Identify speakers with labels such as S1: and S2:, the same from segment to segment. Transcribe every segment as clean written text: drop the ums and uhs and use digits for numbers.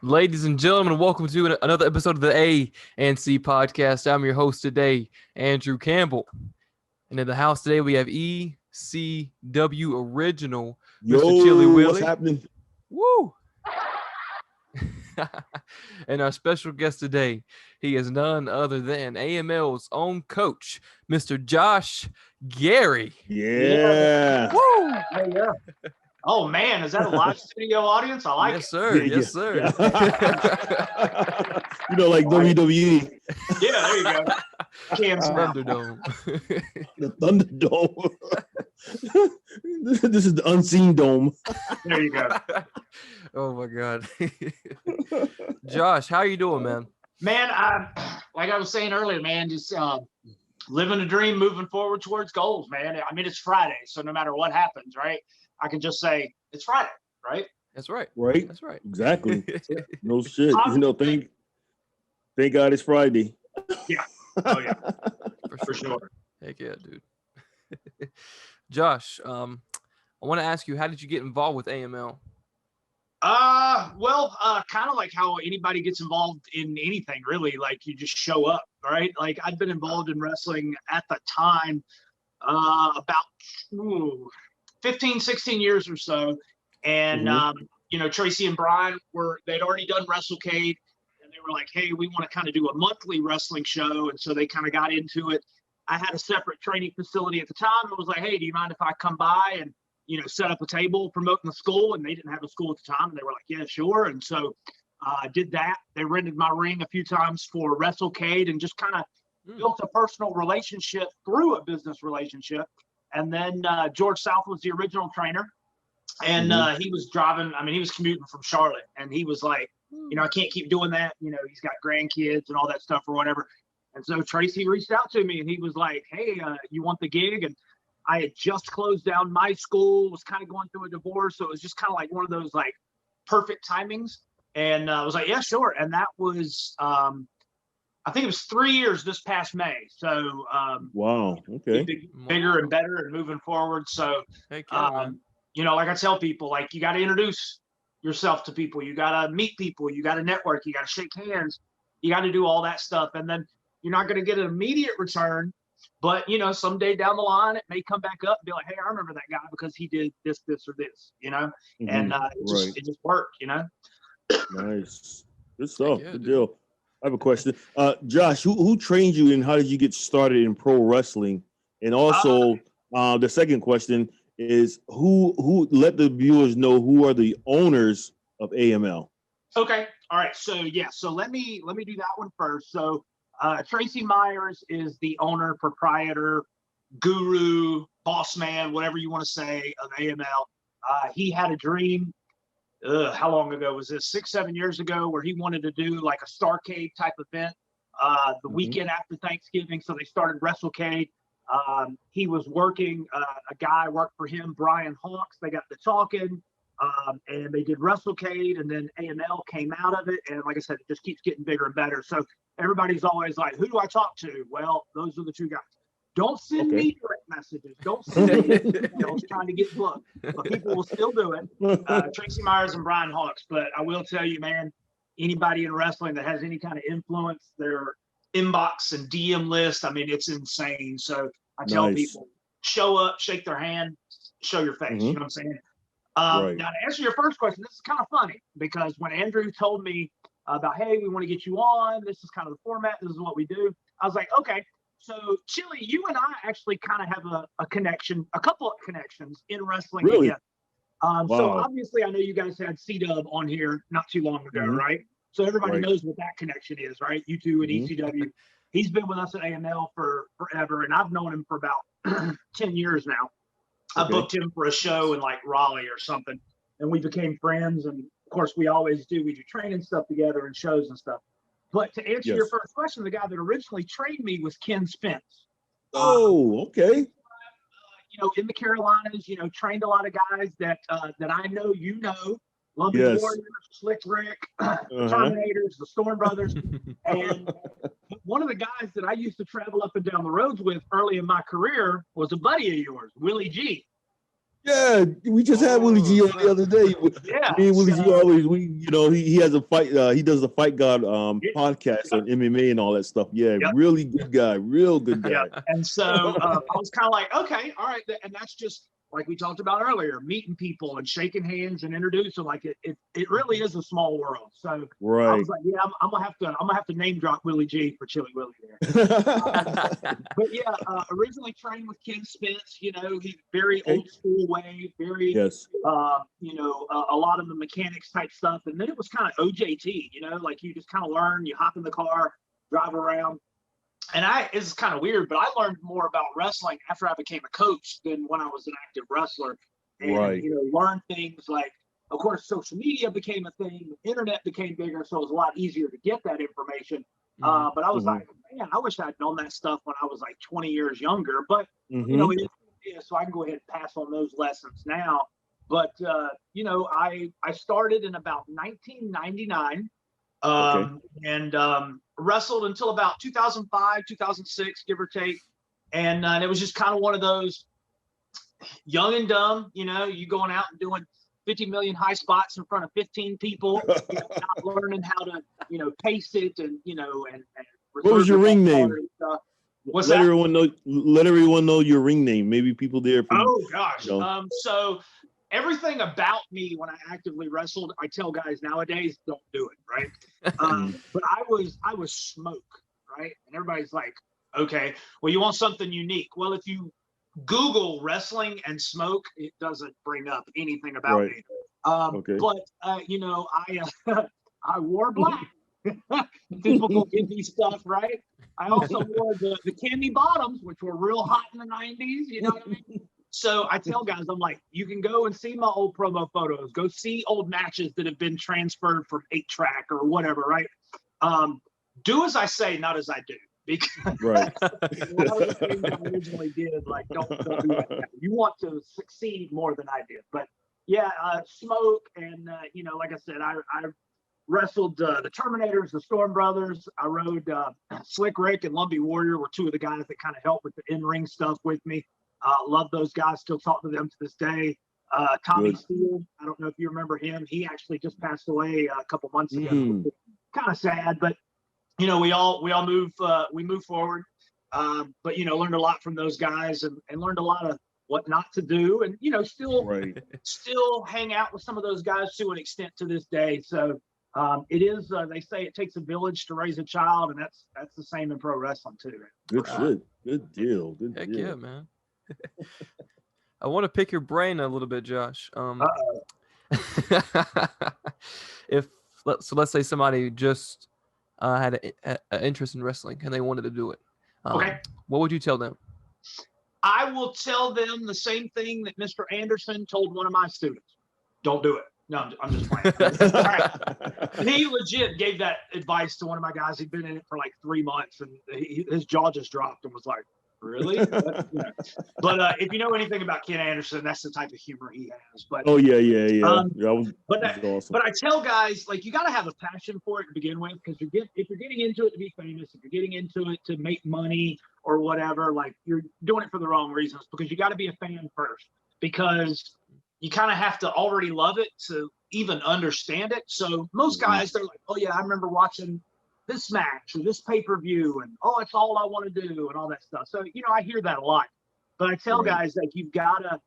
S1: Ladies and gentlemen, welcome to another episode of the A and C podcast. I'm your host today, Andrew Campbell. And in the house today, we have ECW original, Mr. Chili Willie.
S2: What's happening?
S1: Woo! And our special guest today, he is none other than AML's own coach, Mr. Josh Gerry.
S2: Yeah.
S3: Woo! Yeah. Oh man, is that a live studio audience? I like
S1: Yes,
S3: it.
S1: sir. Yes, sir.
S2: You know, like WWE.
S3: Yeah, there you go.
S1: Thunderdome.
S2: The Thunderdome. This is the unseen dome.
S3: There you go.
S1: Oh my God. Josh, how you doing, man?
S3: Man, like I was saying earlier, man, just living a dream, moving forward towards goals, man. I mean, it's Friday, so no matter what happens, right? I can just say it's Friday, right?
S1: That's right.
S2: Right?
S1: That's right.
S2: Exactly. No shit. You know, thank God it's Friday.
S3: Yeah. Oh yeah.
S1: For sure. Heck yeah, dude. Josh, I want to ask you, how did you get involved with AML?
S3: Well, kind of like how anybody gets involved in anything, really. Like you just show up, right? Like I'd been involved in wrestling at the time, about 15, 16 years or so. And, you know, Tracy and Brian they'd already done WrestleCade, and they were like, hey, we want to kind of do a monthly wrestling show. And so they kind of got into it. I had a separate training facility at the time. I was like, hey, do you mind if I come by and, you know, set up a table promoting the school? And they didn't have a school at the time. And they were like, yeah, sure. And so I did that. They rented my ring a few times for WrestleCade and just kind of built a personal relationship through a business relationship. And then George South was the original trainer. And he was driving, I mean, he was commuting from Charlotte. And he was like, you know, I can't keep doing that. You know, he's got grandkids and all that stuff or whatever. And so Tracy reached out to me and he was like, hey, you want the gig? And I had just closed down my school, was kind of going through a divorce. So it was just kind of like one of those like perfect timings. And I was like, yeah, sure. And that was, I think it was 3 years this past May. So
S2: wow, okay.
S3: Bigger and better and moving forward. So, you know, like I tell people, like you got to introduce yourself to people. You got to meet people. You got to network. You got to shake hands. You got to do all that stuff. And then you're not going to get an immediate return. But, you know, someday down the line, it may come back up and be like, hey, I remember that guy because he did this, or this, you know, and it just worked, you know.
S2: Nice. Good stuff. Good deal. I have a question. Josh, who trained you and how did you get started in pro wrestling? And also, the second question is who let the viewers know who are the owners of AML?
S3: Okay. All right. So, yeah. So let me do that one first. So, Tracy Myers is the owner, proprietor, guru, boss man, whatever you want to say, of AML. He had a dream. How long ago was this? 6-7 years ago, where he wanted to do like a Starcade type event the weekend after Thanksgiving. So they started WrestleCade. He was working. A guy worked for him, Brian Hawks. They got to talking. And they did WrestleCade, and then AML came out of it. And like I said, it just keeps getting bigger and better. So everybody's always like, who do I talk to? Well, those are the two guys. Don't send me direct messages. Don't send me emails trying to get booked. But people will still do it. Tracy Myers and Brian Hawks. But I will tell you, man, anybody in wrestling that has any kind of influence, their inbox and DM list, I mean, it's insane. So I tell people, show up, shake their hand, show your face. You know what I'm saying? Now, to answer your first question, this is kind of funny because when Andrew told me about, hey, we want to get you on, this is kind of the format, this is what we do, I was like, okay. So, Chili, you and I actually kind of have a connection, a couple of connections in wrestling together. So, obviously, I know you guys had C-Dub on here not too long ago, right? So, everybody knows what that connection is, right? You two at ECW. He's been with us at AML for forever, and I've known him for about 10 years now. I booked him for a show in like Raleigh or something, and we became friends. And of course, we always do. We do training stuff together and shows and stuff. But to answer your first question, the guy that originally trained me was Ken Spence.
S2: Okay.
S3: You know, in the Carolinas, you know, trained a lot of guys that I know, you know, Lumpy Warriors, Slick Rick, Terminators, the Storm Brothers. And one of the guys that I used to travel up and down the roads with early in my career was a buddy of yours, Willie G.
S2: Yeah, we just had Willie G on the other day.
S3: Yeah,
S2: Me and Willie G always, he has a fight. He does a Fight God podcast on MMA and all that stuff. Yeah, really good guy, real good guy.
S3: Yeah. And so I was kind of like, okay, all right, and that's just like we talked about earlier, meeting people and shaking hands and introducing. Like it really is a small world. So I was like, yeah, I'm gonna have to name drop Willie G for Chili Willie there. But yeah, originally trained with Ken Spence. You know, he's very old school way, very a lot of the mechanics type stuff. And then it was kind of OJT. You know, like you just kind of learn. You hop in the car, drive around. And it's kind of weird, but I learned more about wrestling after I became a coach than when I was an active wrestler. And, learn things like, of course, social media became a thing, the internet became bigger, so it was a lot easier to get that information. But I was like, man, I wish I'd known that stuff when I was like 20 years younger. But, it is, so I can go ahead and pass on those lessons now. But, I started in about 1999. And wrestled until about 2005, 2006, give or take. And it was just kind of one of those young and dumb, you going out and doing 50 million high spots in front of 15 people, not learning how to, pace it and, and
S2: what was your ring name?
S3: Let
S2: everyone know your ring name. Maybe people there.
S3: Oh gosh. So everything about me when I actively wrestled, I tell guys nowadays, don't do it, right? But I was Smoke, right? And everybody's like, okay, well, you want something unique. Well, if you Google wrestling and Smoke, it doesn't bring up anything about me. But I wore black. Typical indie stuff, right? I also wore the candy bottoms, which were real hot in the 90s, you know what I mean? So I tell guys, I'm like, you can go and see my old promo photos, go see old matches that have been transferred from 8-track or whatever, right? Do as I say, not as I do. Because a lot of the things I originally did, like, don't do that. You want to succeed more than I did. But yeah, Smoke and, like I said, I wrestled the Terminators, the Storm Brothers. I rode Slick Rick and Lumpy Warrior were two of the guys that kind of helped with the in-ring stuff with me. Love those guys, still talk to them to this day. Tommy Steele, I don't know if you remember him. He actually just passed away a couple months ago. Kind of sad, but we move forward. But learned a lot from those guys and learned a lot of what not to do, and still hang out with some of those guys to an extent to this day. So it is they say it takes a village to raise a child, and that's the same in pro wrestling too.
S2: Good shit. Good deal. Heck deal.
S1: Yeah, man. I want to pick your brain a little bit, Josh. Let's say somebody just had an interest in wrestling and they wanted to do it. What would you tell them?
S3: I will tell them the same thing that Mr. Anderson told one of my students. Don't do it. No, I'm just playing. All right. He legit gave that advice to one of my guys. He'd been in it for like 3 months, and his jaw just dropped and was like, really? But if you know anything about Ken Anderson, that's the type of humor he has. But awesome. But I tell guys, like, you got to have a passion for it to begin with, because if you're getting into it to be famous, if you're getting into it to make money or whatever, like, you're doing it for the wrong reasons, because you got to be a fan first, because you kind of have to already love it to even understand it. So most guys, they're like, oh yeah, I remember watching this match or this pay-per-view, and it's all I want to do and all that stuff. So, I hear that a lot, but I tell guys, like, you gotta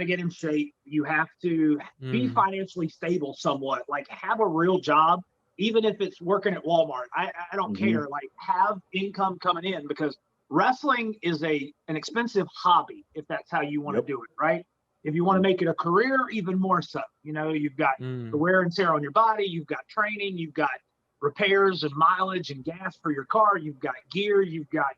S3: get in shape. You have to be financially stable somewhat, like have a real job, even if it's working at Walmart. I don't care, like, have income coming in, because wrestling is an expensive hobby if that's how you want to do it, right? If you want to make it a career, even more so. You've got the wear and tear on your body, you've got training, you've got repairs and mileage and gas for your car, you've got gear, you've got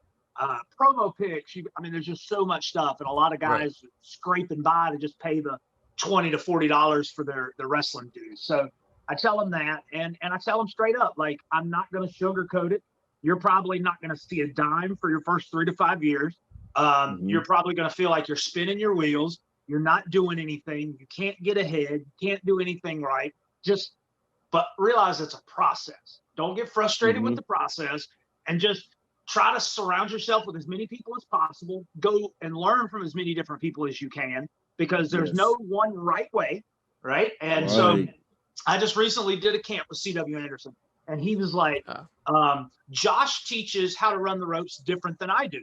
S3: promo picks. There's just so much stuff, and a lot of guys scraping by to just pay the $20 to $40 for their wrestling dues. So I tell them that, and I tell them straight up, like, I'm not going to sugarcoat it. You're probably not going to see a dime for your first 3 to 5 years. You're probably going to feel like you're spinning your wheels. You're not doing anything. You can't get ahead. You can't do anything right. But realize it's a process. Don't get frustrated with the process, and just try to surround yourself with as many people as possible. Go and learn from as many different people as you can. because there's no one right way, right? And so I just recently did a camp with C.W. Anderson, and he was like, Josh teaches how to run the ropes different than I do,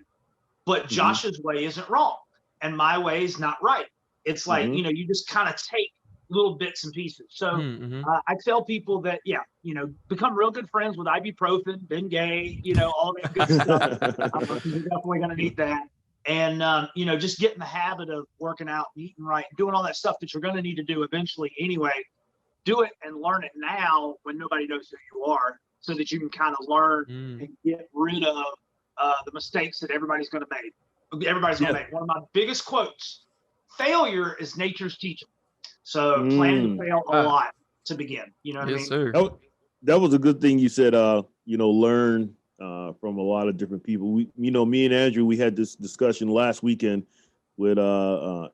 S3: but Josh's way isn't wrong, and my way is not right. It's like, you know, you just kind of take little bits and pieces. So I tell people that, you know, become real good friends with ibuprofen, Bengay, you know, all that good stuff. You're definitely going to need that. And, you know, just get in the habit of working out, eating right, doing all that stuff that you're going to need to do eventually anyway. Do it and learn it now when nobody knows who you are, so that you can kind of learn and get rid of the mistakes that everybody's going to make. Everybody's going to make. One of my biggest quotes: failure is nature's teacher. So plan to fail a lot to begin. You know what I mean?
S1: Sir.
S2: That was a good thing you said. You know, learn from a lot of different people. We, you know, me and Andrew, we had this discussion last weekend with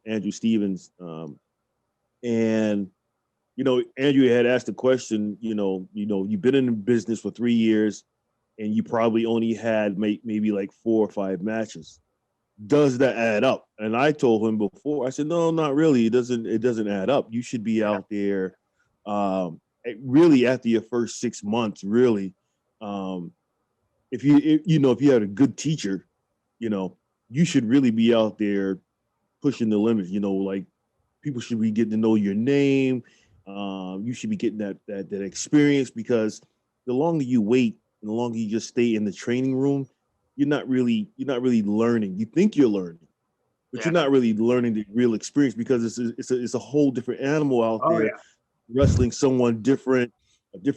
S2: Andrew Stevens, and you know, Andrew had asked the question. You know, you've been in the business for 3 years, and you probably only had maybe like 4 or 5 matches. Does that add up? And I told him before, I said, no, not really. It doesn't add up. You should be out there really after your first 6 months, really. If you had a good teacher, you know, you should really be out there pushing the limits. You know, like people should be getting to know your name. You should be getting that experience, because the longer you wait and the longer you just stay in the training room, you're not really learning. You think you're learning, but you're not really learning the real experience, because it's a whole different animal out there, wrestling someone different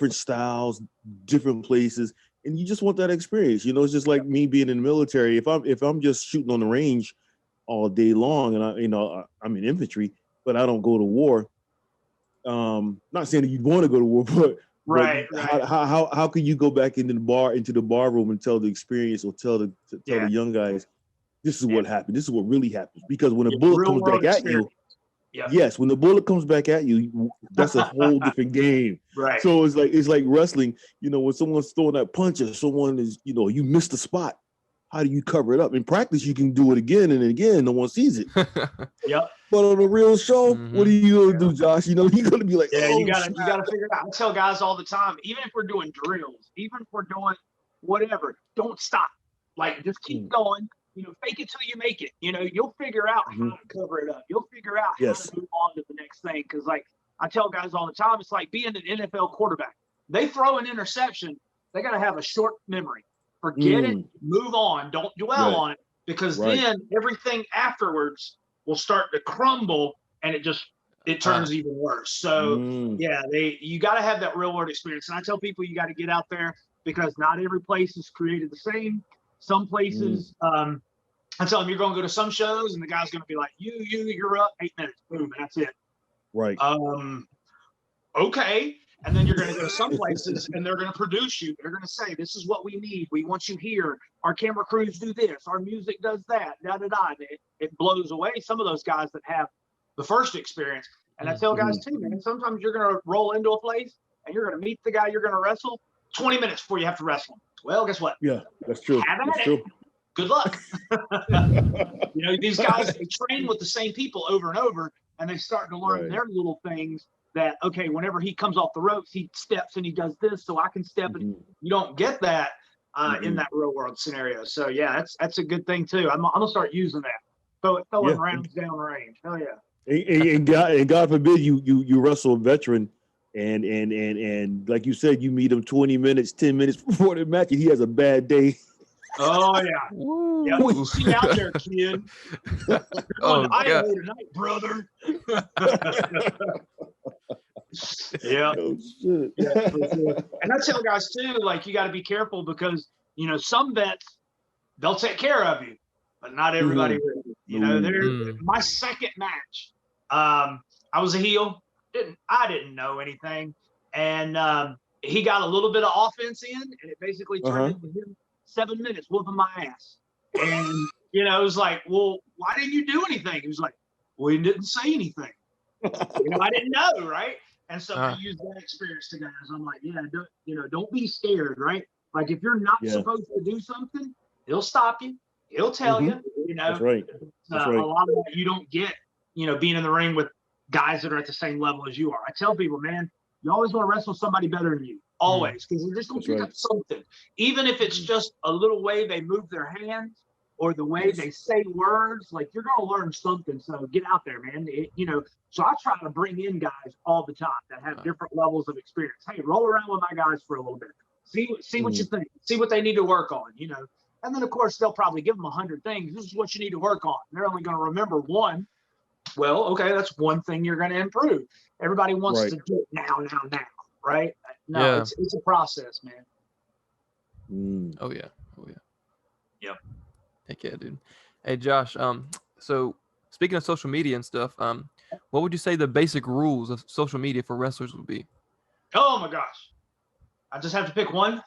S2: styles, different places, and you just want that experience. You know, it's just like me being in the military. If I'm just shooting on the range all day long, and I'm in infantry, but I don't go to war. Not saying that you'd want to go to war, but how can you go back into the bar room and tell the experience, or tell the young guys, this is what happened, this is what really happens? Because when a bullet comes back at you, when the bullet comes back at you, that's a whole different game. Right. So it's like wrestling. You know, when someone's throwing that punch, or someone is, you know, you missed the spot, how do you cover it up? In practice, you can do it again and again. No one sees it. But on a real show, what are you gonna do, Josh? You know, you're gonna be like,
S3: you gotta figure it out. I tell guys all the time, even if we're doing drills, even if we're doing whatever, don't stop. Like, just keep going. You know, fake it till you make it. You know, you'll figure out how to cover it up. You'll figure out how to move on to the next thing. Because, like I tell guys all the time, it's like being an NFL quarterback. They throw an interception, they gotta have a short memory. Forget it, move on, don't dwell on it, because then everything afterwards will start to crumble, and it turns even worse. So you got to have that real world experience. And I tell people, you got to get out there, because not every place is created the same. Some places, I tell them, you're going to go to some shows and the guy's going to be like, you're up 8 minutes, boom, and that's it.
S2: Right.
S3: Okay. And then you're going to go to some places and they're going to produce you. They're going to say, this is what we need. We want you here. Our camera crews do this. Our music does that. It blows away some of those guys that have the first experience. And I tell guys too, man, sometimes you're going to roll into a place and you're going to meet the guy you're going to wrestle 20 minutes before you have to wrestle him. Well, guess what?
S2: Yeah, that's true.
S3: That's true. Good luck. You know, these guys, they train with the same people over and over, and they start to learn their little things that, okay, whenever he comes off the ropes, he steps and he does this, so I can step. And you don't get that in that real world scenario. So yeah, that's a good thing too. I'm gonna start using that. Throwing rounds down range. Hell yeah.
S2: And God forbid you wrestle a veteran, and like you said, you meet him 20 minutes, 10 minutes before the match, and he has a bad day.
S3: Oh yeah. Yeah, what you see out there, kid. Idaho tonight, brother. Yeah.
S2: Oh, shit.
S3: Yeah, for sure. And I tell guys too, like, you got to be careful, because, you know, some vets, they'll take care of you, but not everybody will. You know, my second match, I was a heel. I didn't know anything, and he got a little bit of offense in, and it basically turned into him 7 minutes whooping my ass. And you know, it was like, well, why didn't you do anything? He was like, well, he didn't say anything. You know, I didn't know, right? And so I used that experience to guys. I'm like, don't be scared, right? Like, if you're not supposed to do something, he'll stop you. He'll tell you. You know,
S2: that's right.
S3: A lot of that you don't get being in the ring with guys that are at the same level as you are. I tell people, man, you always want to wrestle somebody better than you, always, because you're just going to pick up something, even if it's just a little way they move their hands or the way they say words. Like, you're going to learn something. So get out there, man. So I try to bring in guys all the time that have different levels of experience. Hey, roll around with my guys for a little bit. See what you think. See what they need to work on. And then, of course, they'll probably give them 100 things. This is what you need to work on. They're only going to remember one. Well, okay, that's one thing you're going to improve. Everybody wants to do it now, right? No, it's a process, man.
S1: Oh yeah.
S3: Yep.
S1: Heck yeah, dude. Hey, Josh. So speaking of social media and stuff, what would you say the basic rules of social media for wrestlers would be?
S3: Oh my gosh, I just have to pick one.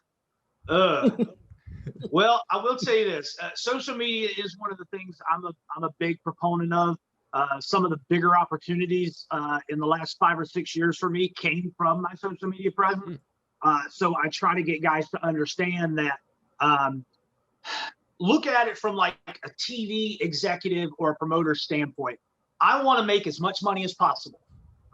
S3: Well, I will tell you this: social media is one of the things I'm a big proponent of. Some of the bigger opportunities in the last 5 or 6 years for me came from my social media presence. So I try to get guys to understand that. Look at it from like a TV executive or a promoter standpoint. I want to make as much money as possible,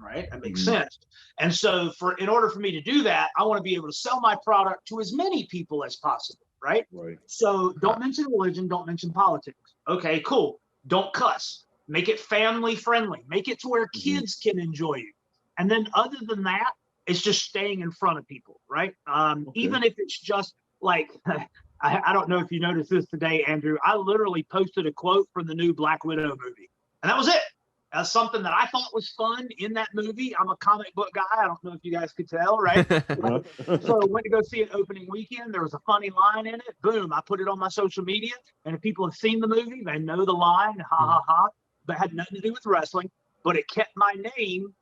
S3: right? That makes sense. And so in order for me to do that, I want to be able to sell my product to as many people as possible, right? So don't mention religion, don't mention politics. Okay, cool. Don't cuss. Make it family friendly. Make it to where kids can enjoy you. And then other than that, it's just staying in front of people, right? Even if it's just like, I don't know if you noticed this today, Andrew. I literally posted a quote from the new Black Widow movie. And that was it. That's something that I thought was fun in that movie. I'm a comic book guy. I don't know if you guys could tell, right? So I went to go see it opening weekend. There was a funny line in it. Boom, I put it on my social media. And if people have seen the movie, they know the line, ha, ha, ha. But it had nothing to do with wrestling. But it kept my name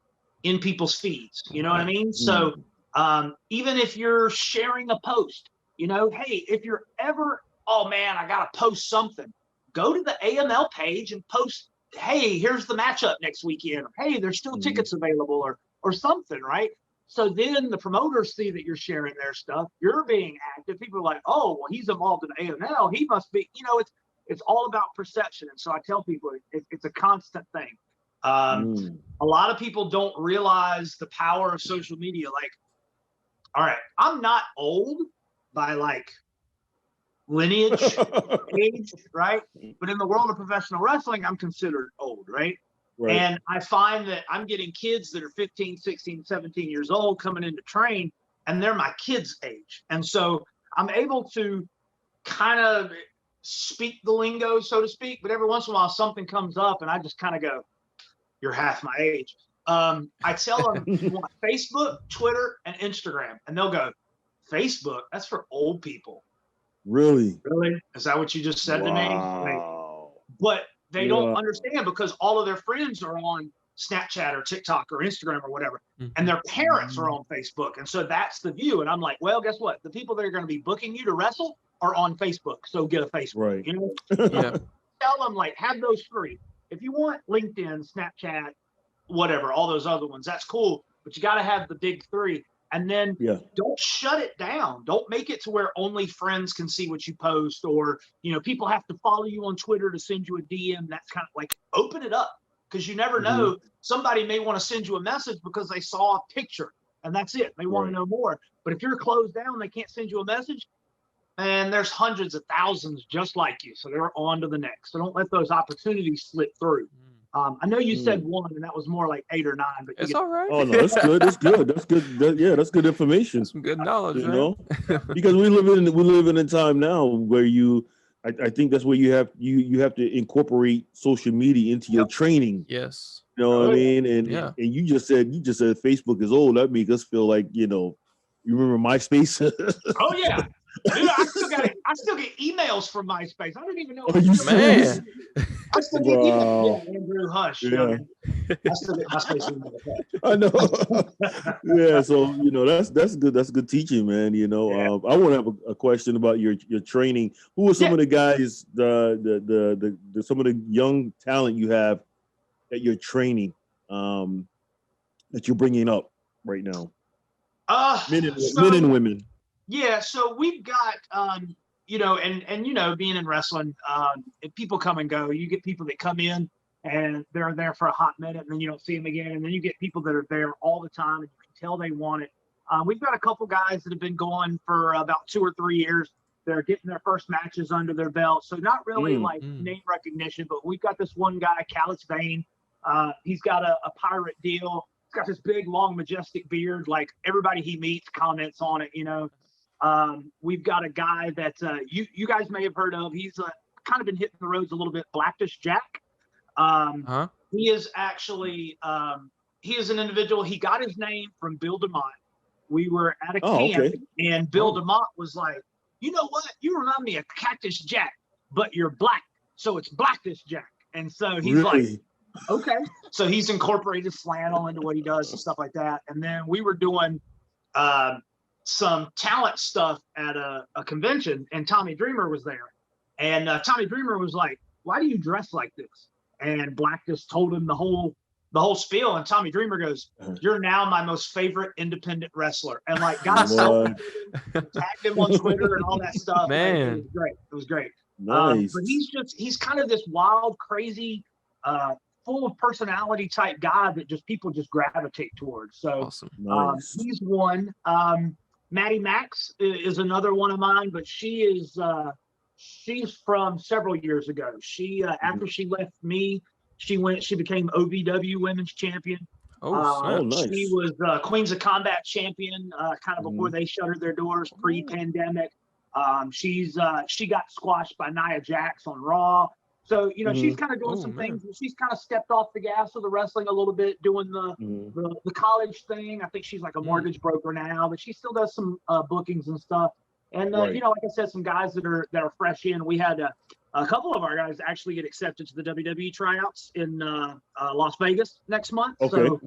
S3: in people's feeds. You know what I mean? So even if you're sharing a post, hey, if you're ever, oh man, I got to post something, go to the AML page and post, hey, here's the matchup next weekend. Or, hey, there's still tickets available or something, right? So then the promoters see that you're sharing their stuff. You're being active. People are like, oh, well, he's involved in AML. He must be, it's all about perception. And so I tell people it's a constant thing. A lot of people don't realize the power of social media. Like, all right, I'm not old by like lineage, age, right? But in the world of professional wrestling, I'm considered old, right? And I find that I'm getting kids that are 15, 16, 17 years old coming in to train, and they're my kids' age. And so I'm able to kind of speak the lingo, so to speak, but every once in a while something comes up and I just kind of go, you're half my age. I tell them you want Facebook, Twitter, and Instagram, and they'll go, Facebook? That's for old people.
S2: Really?
S3: Is that what you just said to me? Like, but they don't understand because all of their friends are on Snapchat or TikTok or Instagram or whatever, and their parents are on Facebook, and so that's the view. And I'm like, well, guess what? The people that are going to be booking you to wrestle are on Facebook, so get a Facebook. Tell them, like, have those three. If you want LinkedIn, Snapchat, whatever, all those other ones, that's cool, but you got to have the big three. And then don't shut it down. Don't make it to where only friends can see what you post, or people have to follow you on Twitter to send you a DM. That's kind of like, open it up, because you never know. Somebody may want to send you a message because they saw a picture and that's it. They want to know more. But if you're closed down, they can't send you a message. And there's hundreds of thousands just like you, so they're on to the next. So don't let those opportunities slip through. I know you said one, and that was more like 8 or 9, but
S1: it's all right.
S2: Oh no, that's good. That's good. That's good. That's good information.
S1: That's some good knowledge,
S2: because we live in a time now where I think that's where you have to incorporate social media into your training.
S1: Yes.
S2: You know what I mean? And you just said Facebook is old. That makes us feel like, you remember MySpace?
S3: Oh yeah. Dude, I still get emails from MySpace. I didn't even know.
S2: Are you serious?
S3: I still get emails. Yeah, Andrew, hush. Yeah. I still get MySpace emails.
S2: I know. Yeah, so that's good. That's good teaching, man. I want to have a question about your training. Who are some of the guys, the some of the young talent you have that you're training, that you're bringing up right now? Men and women.
S3: Yeah, so we've got, being in wrestling, people come and go. You get people that come in and they're there for a hot minute, and then you don't see them again. And then you get people that are there all the time, and you can tell they want it. We've got a couple guys that have been going for about 2 or 3 years. They're getting their first matches under their belt. So not really name recognition, but we've got this one guy, Calix Vane. He's got a pirate deal. He's got this big, long, majestic beard. Like everybody he meets comments on it, We've got a guy that you guys may have heard of. He's kind of been hitting the roads a little bit, Blackdish Jack. He is actually he is an individual. He got his name from Bill DeMott. We were at a camp, and Bill DeMott was like, you know what? You remind me of Cactus Jack, but you're black, so it's Blackdish Jack. And so he's like, okay. So he's incorporated flannel into what he does and stuff like that. And then we were doing some talent stuff at a convention, and Tommy Dreamer was there. And Tommy Dreamer was like, why do you dress like this? And Black just told him the whole spiel. And Tommy Dreamer goes, you're now my most favorite independent wrestler. And like guys tagged him on Twitter and all that stuff.
S1: Man.
S3: Like, it was great.
S2: Nice.
S3: But he's kind of this wild, crazy, full of personality type guy that people just gravitate towards. So
S1: Awesome.
S2: Nice.
S3: He's one. Maddie Max is another one of mine, but she's from several years ago. She after she left me, she became OVW Women's Champion.
S2: Nice.
S3: She was Queens of Combat Champion kind of before they shuttered their doors pre-pandemic. She got squashed by Nia Jax on Raw. So, she's kind of doing some things. She's kind of stepped off the gas of the wrestling a little bit, doing the college thing. I think she's like a mortgage broker now, but she still does some bookings and stuff. And, like I said, some guys that are fresh in. We had a couple of our guys actually get accepted to the WWE tryouts in Las Vegas next month.
S2: Okay.
S3: So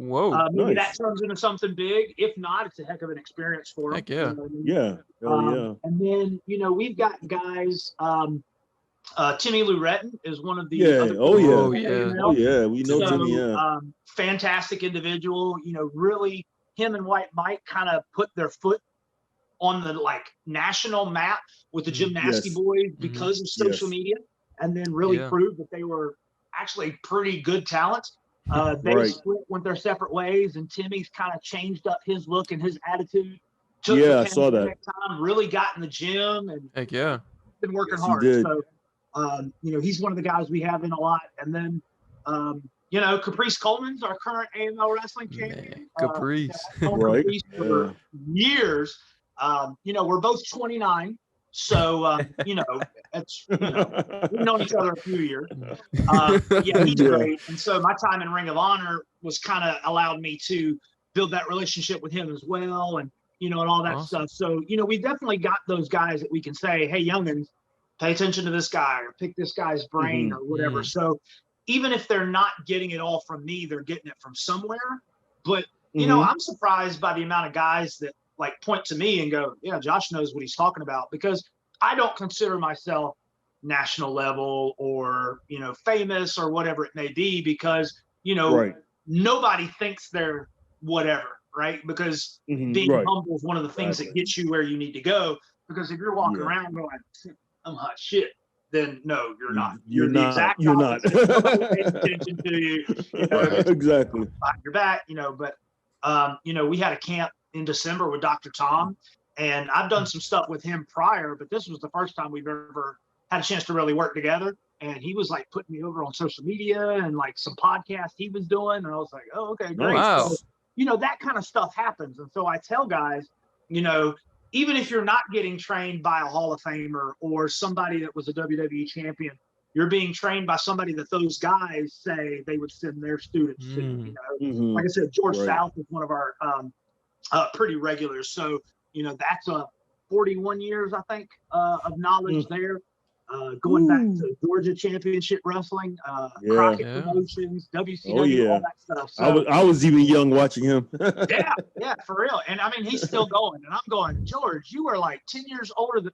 S3: maybe
S2: nice.
S3: that turns into something big. If not, it's a heck of an experience for them.
S1: Heck yeah.
S2: Yeah.
S3: And then, we've got guys, Timmy Lou Retton is one of the we know Timmy. Fantastic individual. Really, him and White Mike kind of put their foot on the national map with the Gymnasty Boys because of social media, and then really proved that they were actually pretty good talents. They split, went their separate ways, and Timmy's kind of changed up his look and his attitude.
S2: I saw that.
S3: Time, really got in the gym and
S1: heck yeah,
S3: been working hard. So, he's one of the guys we have in a lot. And then, Caprice Coleman's our current AML wrestling champion.
S1: Caprice.
S3: Caprice for years. We're both 29. So, it's, we've known each other a few years. He's great. And so my time in Ring of Honor was kind of allowed me to build that relationship with him as well. And, and all that stuff. So, we've definitely got those guys that we can say, hey, youngins, pay attention to this guy or pick this guy's brain or whatever. So even if they're not getting it all from me, they're getting it from somewhere. But, I'm surprised by the amount of guys that point to me and go, yeah, Josh knows what he's talking about, because I don't consider myself national level or, famous or whatever it may be, because, nobody thinks they're whatever, right? Because being humble is one of the things that gets you where you need to go. Because if you're walking around going, I'm hot shit, then no, you're not. You're the exact opposite. Nobody pays attention to you.
S2: Exactly.
S3: Behind your back, but we had a camp in December with Dr. Tom, and I've done some stuff with him prior, but this was the first time we've ever had a chance to really work together. And he was putting me over on social media and some podcast he was doing, and I was like, oh, okay, great.
S1: Wow.
S3: So, that kind of stuff happens. And so I tell guys, even if you're not getting trained by a Hall of Famer or somebody that was a WWE champion, you're being trained by somebody that those guys say they would send their students to. Like I said, George South is one of our pretty regulars. So, that's 41 years, I think, of knowledge there. Going back to Georgia Championship Wrestling, Crockett Promotions, WCW, all that stuff. So,
S2: I was even young watching him.
S3: yeah, for real. And I mean, he's still going. And I'm going, George, you are 10 years older than,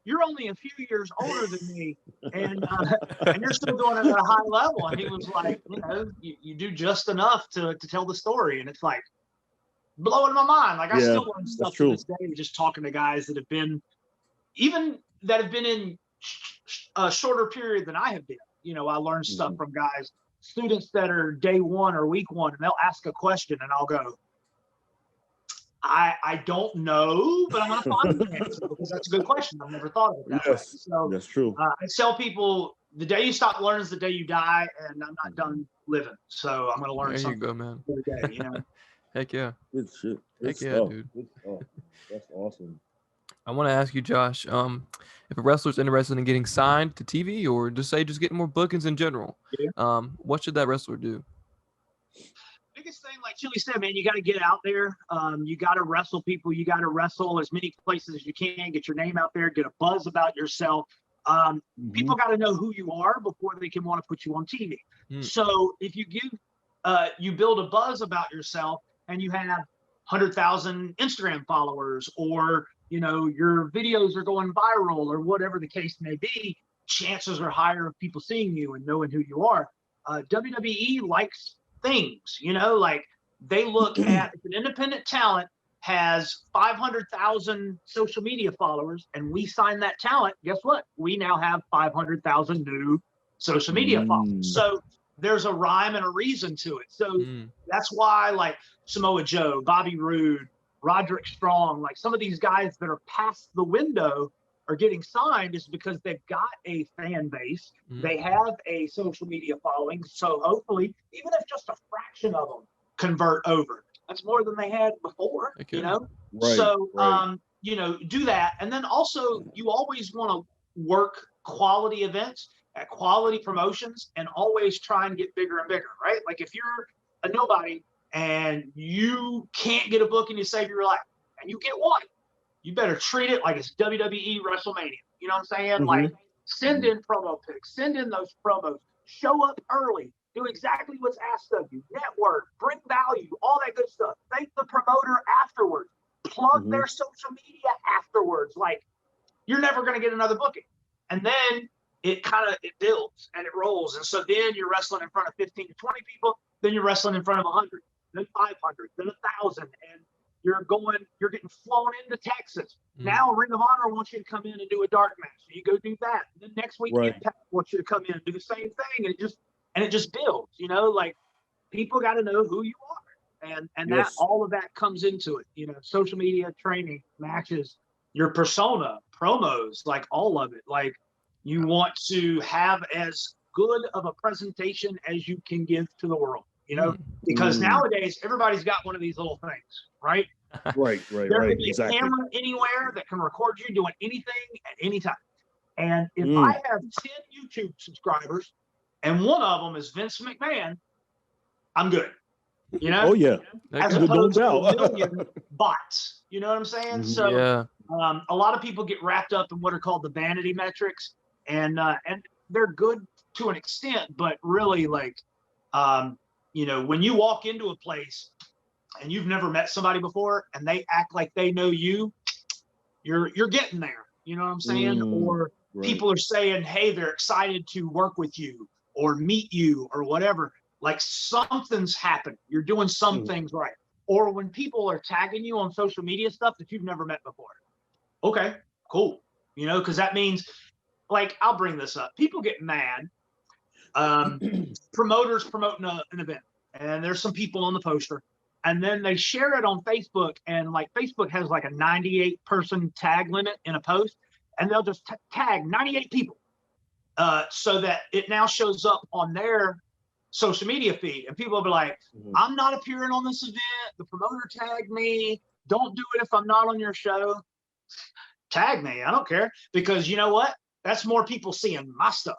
S3: you're only a few years older than me. And you're still going at a high level. And he was like, you do just enough to tell the story. And it's blowing my mind. I still learn stuff to this day, just talking to guys that have been, even that have been in a shorter period than I have been. I learned stuff from guys students that are day one or week one, and they'll ask a question, and I'll go, I don't know, but I'm going to find the answer because that's a good question. I've never thought of it that way. So
S2: that's true.
S3: I tell people the day you stop learning is the day you die, and I'm not done living. So I'm going to learn something
S1: There you go, man.
S3: every day, you know?
S1: Heck yeah.
S2: Good shit.
S1: Heck yeah, dude.
S2: Good stuff. That's awesome.
S1: I want to ask you, Josh, if a wrestler's interested in getting signed to TV or just getting more bookings in general, what should that wrestler do?
S3: Biggest thing, like Chili said, man, you got to get out there. You got to wrestle people. You got to wrestle as many places as you can. Get your name out there. Get a buzz about yourself. People got to know who you are before they can want to put you on TV. So if you you build a buzz about yourself and you have 100,000 Instagram followers, or your videos are going viral, or whatever the case may be, chances are higher of people seeing you and knowing who you are. WWE likes things, like they look at if an independent talent has 500,000 social media followers and we sign that talent, guess what? We now have 500,000 new social media followers. So there's a rhyme and a reason to it. So that's why, like Samoa Joe, Bobby Roode, Roderick Strong, like some of these guys that are past the window are getting signed, is because they've got a fan base. They have a social media following. So hopefully, even if just a fraction of them convert over, that's more than they had before,
S2: Right,
S3: so,
S2: right.
S3: Do that. And then also you always want to work quality events at quality promotions and always try and get bigger and bigger, right? Like if you're a nobody and you can't get a book and you save your life and you get one, you better treat it like it's WWE WrestleMania. You know what I'm saying? Like send in promo pics, send in those promos, show up early, do exactly what's asked of you, network, bring value, all that good stuff. Thank the promoter afterwards, plug their social media afterwards. Like you're never going to get another booking. And then it builds and it rolls. And so then you're wrestling in front of 15 to 20 people, then you're wrestling in front of 100, then 500, then 1,000, and you're getting flown into Texas. Now Ring of Honor wants you to come in and do a dark match. So you go do that. And then next week Impact wants you to come in and do the same thing. And it just builds, like people got to know who you are. And that all of that comes into it, social media, training, matches, your persona, promos, like all of it. Like you want to have as good of a presentation as you can give to the world, because nowadays everybody's got one of these little things, right?
S2: Right.
S3: There can be a camera anywhere that can record you doing anything at any time. And if I have 10 YouTube subscribers and one of them is Vince McMahon, I'm good.
S2: Oh yeah.
S3: As opposed to a million bots. You know what I'm saying? So a lot of people get wrapped up in what are called the vanity metrics, and they're good to an extent, but really like when you walk into a place and you've never met somebody before and they act like they know you, you're getting there. You know what I'm saying? Or people are saying, hey, they're excited to work with you or meet you or whatever. Like something's happened. You're doing some things right. Or when people are tagging you on social media stuff that you've never met before. Okay, cool. Because that means, like, I'll bring this up. People get mad. Promoters promoting an event, and there's some people on the poster, and then they share it on Facebook, and like Facebook has like a 98 person tag limit in a post, and they'll just tag 98 people so that it now shows up on their social media feed, and people will be like, I'm not appearing on this event, the promoter tagged me, don't do it if I'm not on your show. Tag me, I don't care, because you know what, that's more people seeing my stuff.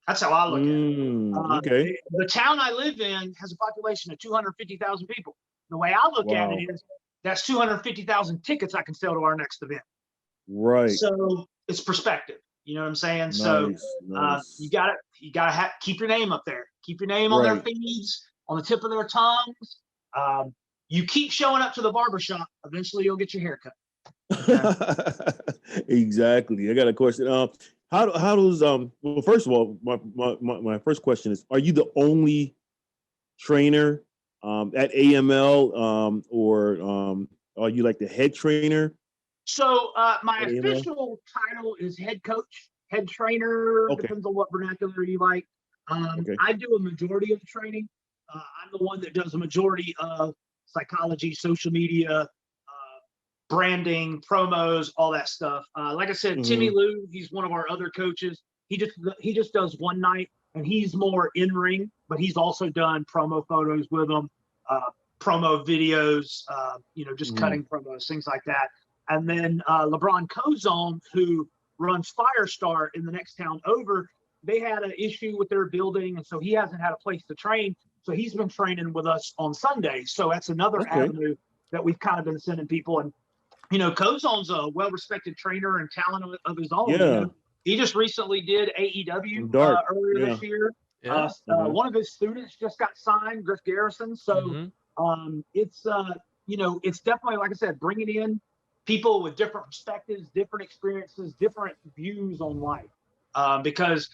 S3: That's how I look at it.
S2: Okay.
S3: The town I live in has a population of 250,000 people. The way I look at it is that's 250,000 tickets I can sell to our next event.
S2: Right.
S3: So it's perspective. You know what I'm saying? Nice. You gotta keep your name up there. Keep your name on their feeds, on the tip of their tongues. You keep showing up to the barbershop, eventually you'll get your haircut.
S2: Exactly. I got a question. How does well, first of all, my first question is, are you the only trainer at AML or are you like the head trainer?
S3: So my official title is head coach, head trainer, depends on what vernacular you like. I do a majority of the training. I'm the one that does a majority of psychology, social media, branding, promos, all that stuff. Like I said, Timmy Lou, he's one of our other coaches. He just does one night, and he's more in ring, but he's also done promo photos with them, promo videos, just cutting promos, things like that. And then LeBron Cozone, who runs Firestar in the next town over, they had an issue with their building, and so he hasn't had a place to train. So he's been training with us on Sundays. So that's another avenue that we've kind of been sending people. And Cozone's a well-respected trainer and talent of his own.
S2: Yeah.
S3: He just recently did AEW earlier this year.
S1: Yeah.
S3: One of his students just got signed, Griff Garrison. So it's definitely, like I said, bringing in people with different perspectives, different experiences, different views on life. Because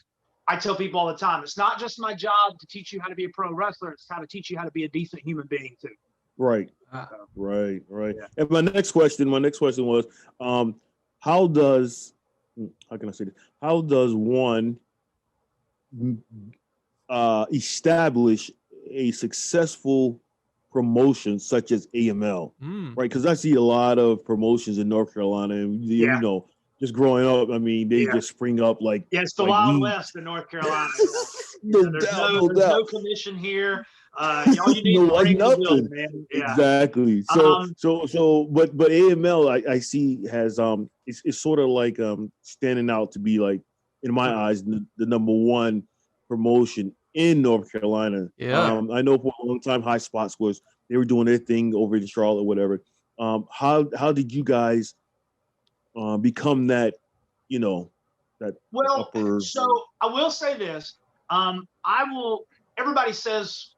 S3: I tell people all the time, it's not just my job to teach you how to be a pro wrestler. It's how to teach you how to be a decent human being too.
S2: Right. Right. Yeah. And my next question was, how does one establish a successful promotion such as AML? Right. Because I see a lot of promotions in North Carolina, and just growing up, I mean, they just spring up like
S3: it's the Wild West in North Carolina. There's no commission here. All you need is nothing, man. Yeah.
S2: Exactly. So, but AML, I see has it's sort of like standing out to be like, in my eyes, the number one promotion in North Carolina.
S1: Yeah.
S2: I know for a long time High Spots they were doing their thing over in Charlotte or whatever. How did you guys become that, upper...
S3: So I will say this. Everybody says,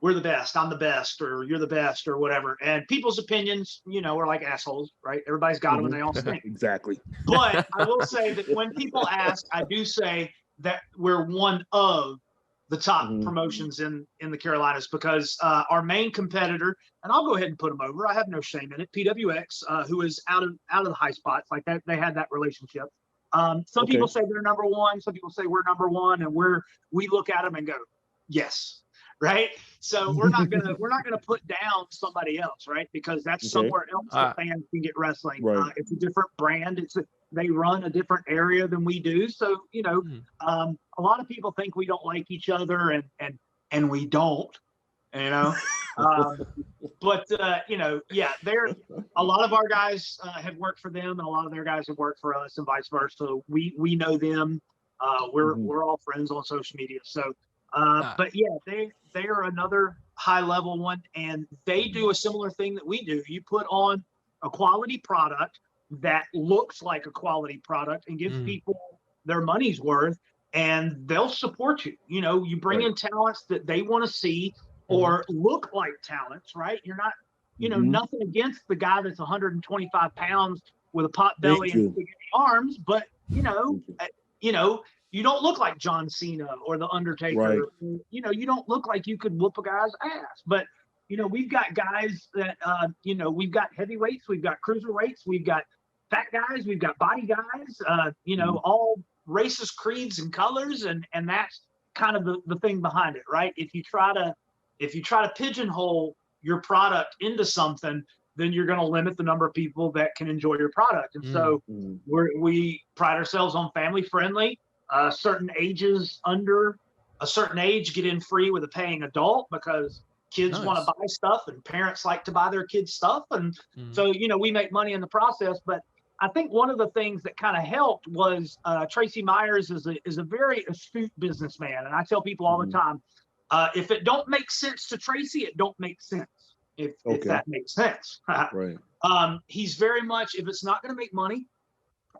S3: we're the best, I'm the best, or you're the best, or whatever. And people's opinions, are like assholes, right? Everybody's got them and they all stink.
S2: Exactly.
S3: But I will say that when people ask, I do say that we're one of the top promotions in the Carolinas, because our main competitor, and I'll go ahead and put them over, I have no shame in it, PWX, who is out of the High Spots, like that, they had that relationship. Some people say they're number one, some people say we're number one, and we look at them and go, yes, right? So we're not gonna put down somebody else, right? Because that's somewhere else the fans can get wrestling.
S2: Right.
S3: It's a different brand. They run a different area than we do. So a lot of people think we don't like each other, and we don't. But they're a lot of our guys have worked for them, and a lot of their guys have worked for us, and vice versa. So we know them. We're all friends on social media. So, but yeah, they are another high level one, and they do a similar thing that we do. You put on a quality product that looks like a quality product and gives people their money's worth, and they'll support you. You bring in talents that they want to see or look like talents, right? You're not, nothing against the guy that's 125 pounds with a pot belly and big arms, but you don't look like John Cena or the Undertaker.
S2: Right.
S3: You don't look like you could whoop a guy's ass. But we've got guys that we've got heavyweights, we've got cruiserweights, we've got fat guys, we've got body guys, all races, creeds, and colors, and that's kind of the thing behind it, right? If you try to pigeonhole your product into something, then you're going to limit the number of people that can enjoy your product. And so we pride ourselves on family friendly. Certain ages under a certain age get in free with a paying adult, because kids want to buy stuff and parents like to buy their kids stuff. And so, we make money in the process. But I think one of the things that kind of helped was Tracy Myers is a very astute businessman. And I tell people all the time, if it don't make sense to Tracy, it don't make sense. If that makes sense.
S2: Right.
S3: He's very much, if it's not going to make money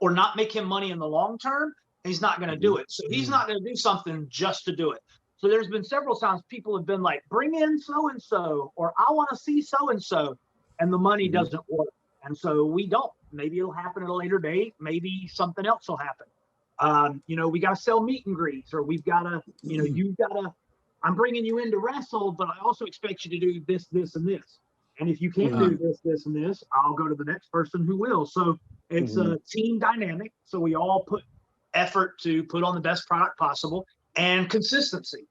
S3: or not make him money in the long term, he's not going to do it. So he's not going to do something just to do it. So there's been several times people have been like, bring in so-and-so, or I want to see so-and-so, and the money doesn't work. And so we don't. Maybe it'll happen at a later date. Maybe something else will happen. We got to sell meet and greets, or we've got to, you've got to, I'm bringing you in to wrestle, but I also expect you to do this, this, and this. And if you can't do this, this, and this, I'll go to the next person who will. So it's a team dynamic. So we all put effort to put on the best product possible. and consistency.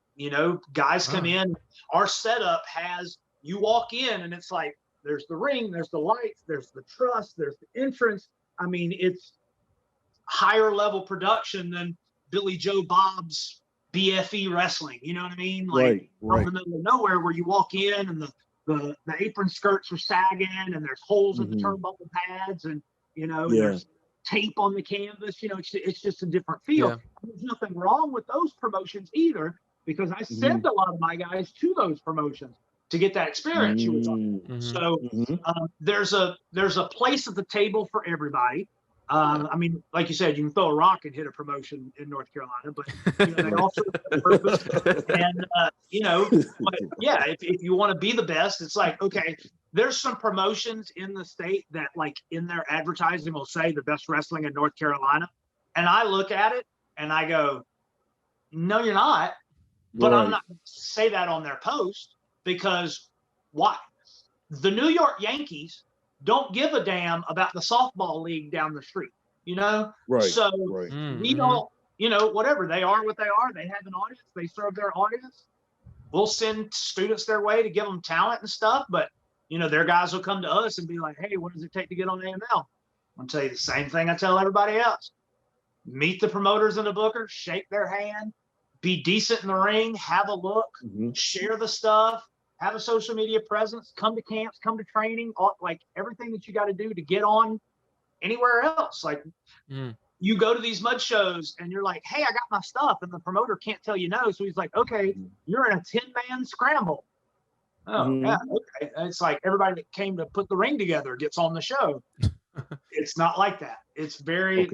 S3: Guys come in, our setup has, you walk in and it's like, there's the ring, there's the lights, there's the truss, there's the entrance. I mean, it's higher level production than Billy Joe Bob's BFE wrestling. You know what I mean? Like from the middle of nowhere where you walk in and the apron skirts are sagging and there's holes in the turnbuckle pads and, there's tape on the canvas. It's just a different feel.
S1: Yeah.
S3: There's nothing wrong with those promotions either, because I send a lot of my guys to those promotions to get that experience you were talking about. So there's a place at the table for everybody. I mean, like you said, you can throw a rock and hit a promotion in North Carolina, but they also have a purpose. And but yeah, if you want to be the best, it's like, okay, there's some promotions in the state that, like, in their advertising will say the best wrestling in North Carolina, and I look at it and I go, no, you're not. But I'm not going to say that on their post, because why? The New York Yankees don't give a damn about the softball league down the street, So we don't, whatever, they are what they are. They have an audience. They serve their audience. We'll send students their way to give them talent and stuff. But, their guys will come to us and be like, hey, what does it take to get on AML? I'll tell you the same thing I tell everybody else. Meet the promoters and the bookers, shake their hand, be decent in the ring, have a look, share the stuff, have a social media presence, come to camps, come to training, like everything that you got to do to get on anywhere else. Like you go to these mud shows and you're like, hey, I got my stuff. And the promoter can't tell you no. So he's like, okay, you're in a 10-man scramble. Oh, yeah, okay. And it's like everybody that came to put the ring together gets on the show. It's not like that. It's very,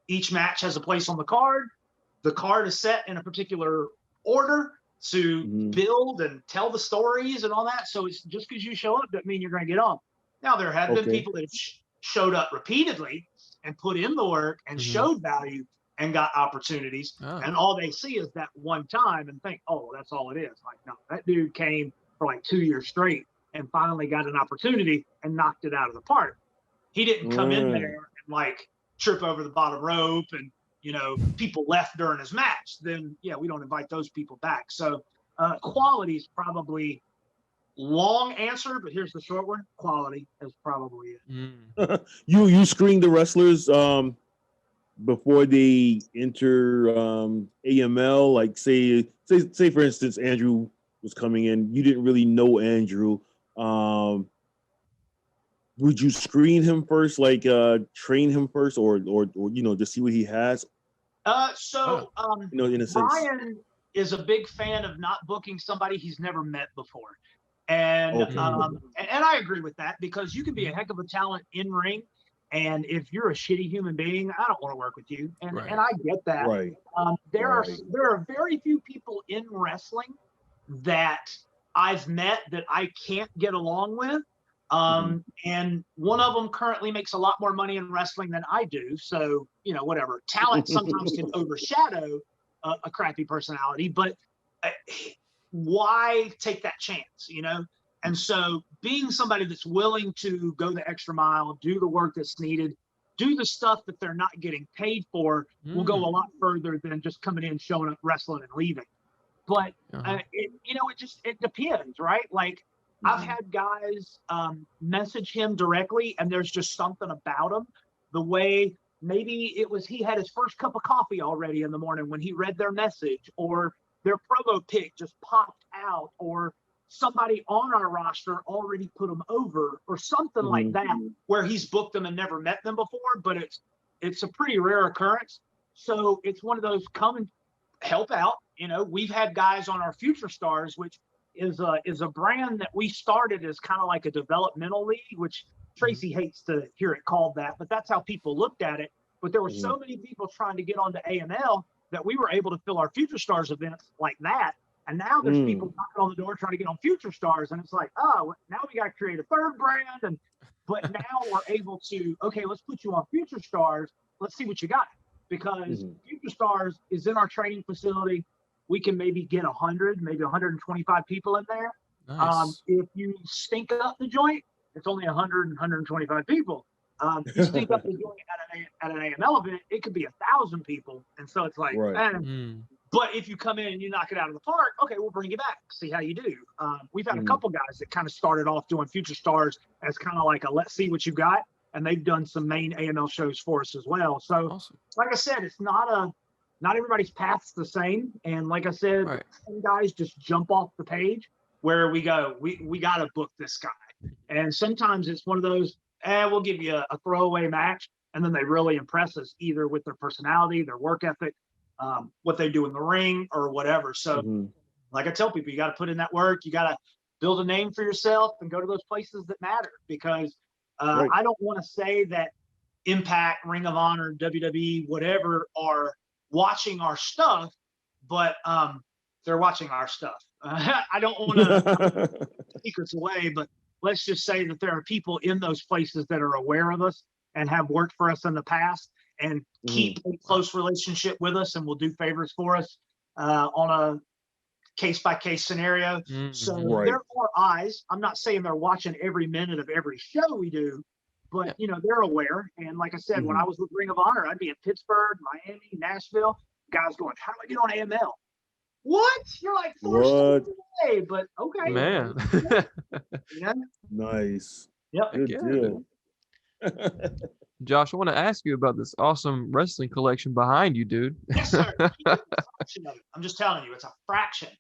S3: each match has a place on the card. The card is set in a particular order to build and tell the stories and all that. So it's just because you show up doesn't mean you're going to get on. Now, there have been people that have showed up repeatedly and put in the work and showed value and got opportunities. And all they see is that one time and think, oh, that's all it is. Like, no, that dude came for like 2 years straight and finally got an opportunity and knocked it out of the park. He didn't come in there and like trip over the bottom rope and, people left during his match. Then, we don't invite those people back. So quality is probably long answer, but here's the short one. Quality is probably it.
S2: You screen the wrestlers before they enter AML. Like say for instance, Andrew was coming in. You didn't really know Andrew. Would you screen him first, like train him first, or to see what he has?
S3: In a sense, Brian is a big fan of not booking somebody he's never met before. And and I agree with that, because you can be a heck of a talent in ring, and if you're a shitty human being, I don't want to work with you. And I get that. There are very few people in wrestling that I've met that I can't get along with. And one of them currently makes a lot more money in wrestling than I do. So, whatever. Talent sometimes can overshadow a crappy personality, but why take that chance, And so being somebody that's willing to go the extra mile, do the work that's needed, do the stuff that they're not getting paid for will go a lot further than just coming in, showing up, wrestling, and leaving. But, it depends, right? Like, I've had guys message him directly, and there's just something about him. The way maybe it was he had his first cup of coffee already in the morning when he read their message, or their promo pic just popped out, or somebody on our roster already put them over, or something like that, where he's booked them and never met them before. But it's a pretty rare occurrence. So it's one of those, come and help out. We've had guys on our Future Stars, which is a brand that we started as kind of like a developmental league, which Tracy hates to hear it called that, but that's how people looked at it. But there were so many people trying to get onto AML that we were able to fill our Future Stars events like that. And now there's people knocking on the door trying to get on Future Stars, and it's like, oh, now we got to create a third brand. But now we're able to, okay, let's put you on Future Stars. Let's see what you got, because Future Stars is in our training facility. We can maybe get 100, maybe 125 people in there.
S1: Nice.
S3: If you stink up the joint, it's only 100 and 125 people. If you think up the joint at an AML event, it could be 1,000 people. And so it's like, But if you come in and you knock it out of the park, okay, we'll bring you back, see how you do. We've had a couple guys that kind of started off doing Future Stars as kind of like a let's see what you got, and they've done some main AML shows for us as well. So,
S1: Awesome.
S3: like I said, it's not everybody's path's the same. And like I said, some guys just jump off the page where we go, we got to book this guy. And sometimes it's one of those, we'll give you a throwaway match. And then they really impress us either with their personality, their work ethic, what they do in the ring or whatever. So like I tell people, you got to put in that work. You got to build a name for yourself and go to those places that matter, because I don't want to say that Impact, Ring of Honor, WWE, whatever are watching our stuff, but they're watching our stuff. I don't want to secrets away, but let's just say that there are people in those places that are aware of us and have worked for us in the past and keep a close relationship with us and will do favors for us on a case-by-case scenario. So there are eyes. I'm not saying they're watching every minute of every show we do, but you know, they're aware. And like I said, when I was with Ring of Honor, I'd be in Pittsburgh, Miami, Nashville. Guys going, how do I get on AML? What? You're like 4 states away, but okay.
S1: Man.
S3: Yeah.
S2: Nice.
S3: Yep.
S2: Good deal.
S1: Josh, I want to ask you about this awesome wrestling collection behind you, dude.
S3: Yes, sir. I'm just telling you, it's a fraction.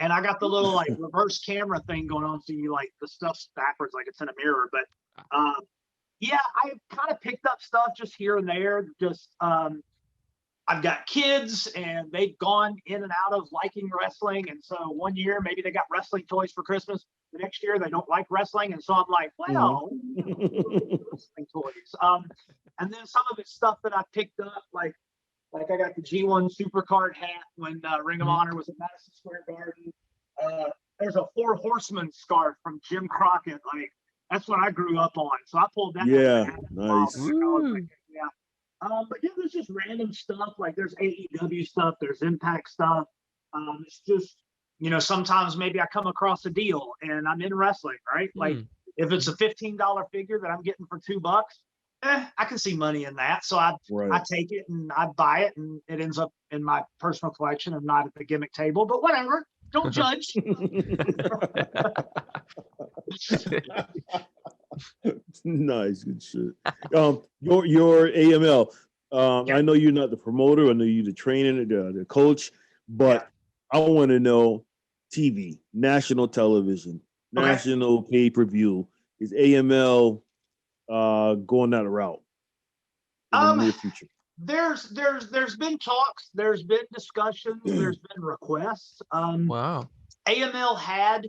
S3: And I got the little like reverse camera thing going on, so you like the stuff's backwards like it's in a mirror. But yeah, I kind of picked up stuff just here and there. Just I've got kids and they've gone in and out of liking wrestling. And so one year maybe they got wrestling toys for Christmas. The next year they don't like wrestling. And so I'm like, well, wrestling toys. And then some of it's stuff that I picked up, like I got the G1 Supercard hat when Ring of Honor was at Madison Square Garden. There's a 4 Horsemen scarf from Jim Crockett. Like, that's what I grew up on. So I pulled that.
S2: Yeah, nice.
S3: But yeah, there's just random stuff. Like there's AEW stuff, there's Impact stuff. It's just, you know, sometimes maybe I come across a deal and I'm in wrestling, right? Like if it's a $15 figure that I'm getting for $2, I can see money in that. So I take it and I buy it, and it ends up in my personal collection and not at the gimmick table, but whatever. Don't judge.
S2: Nice, good shit. Your AML. I know you're not the promoter. I know you're the trainer, the coach, but I want to know TV, national television, national pay-per-view. Is AML going that route in the near future?
S3: There's been talks, there's been discussions, there's been requests.
S1: Wow.
S3: AML had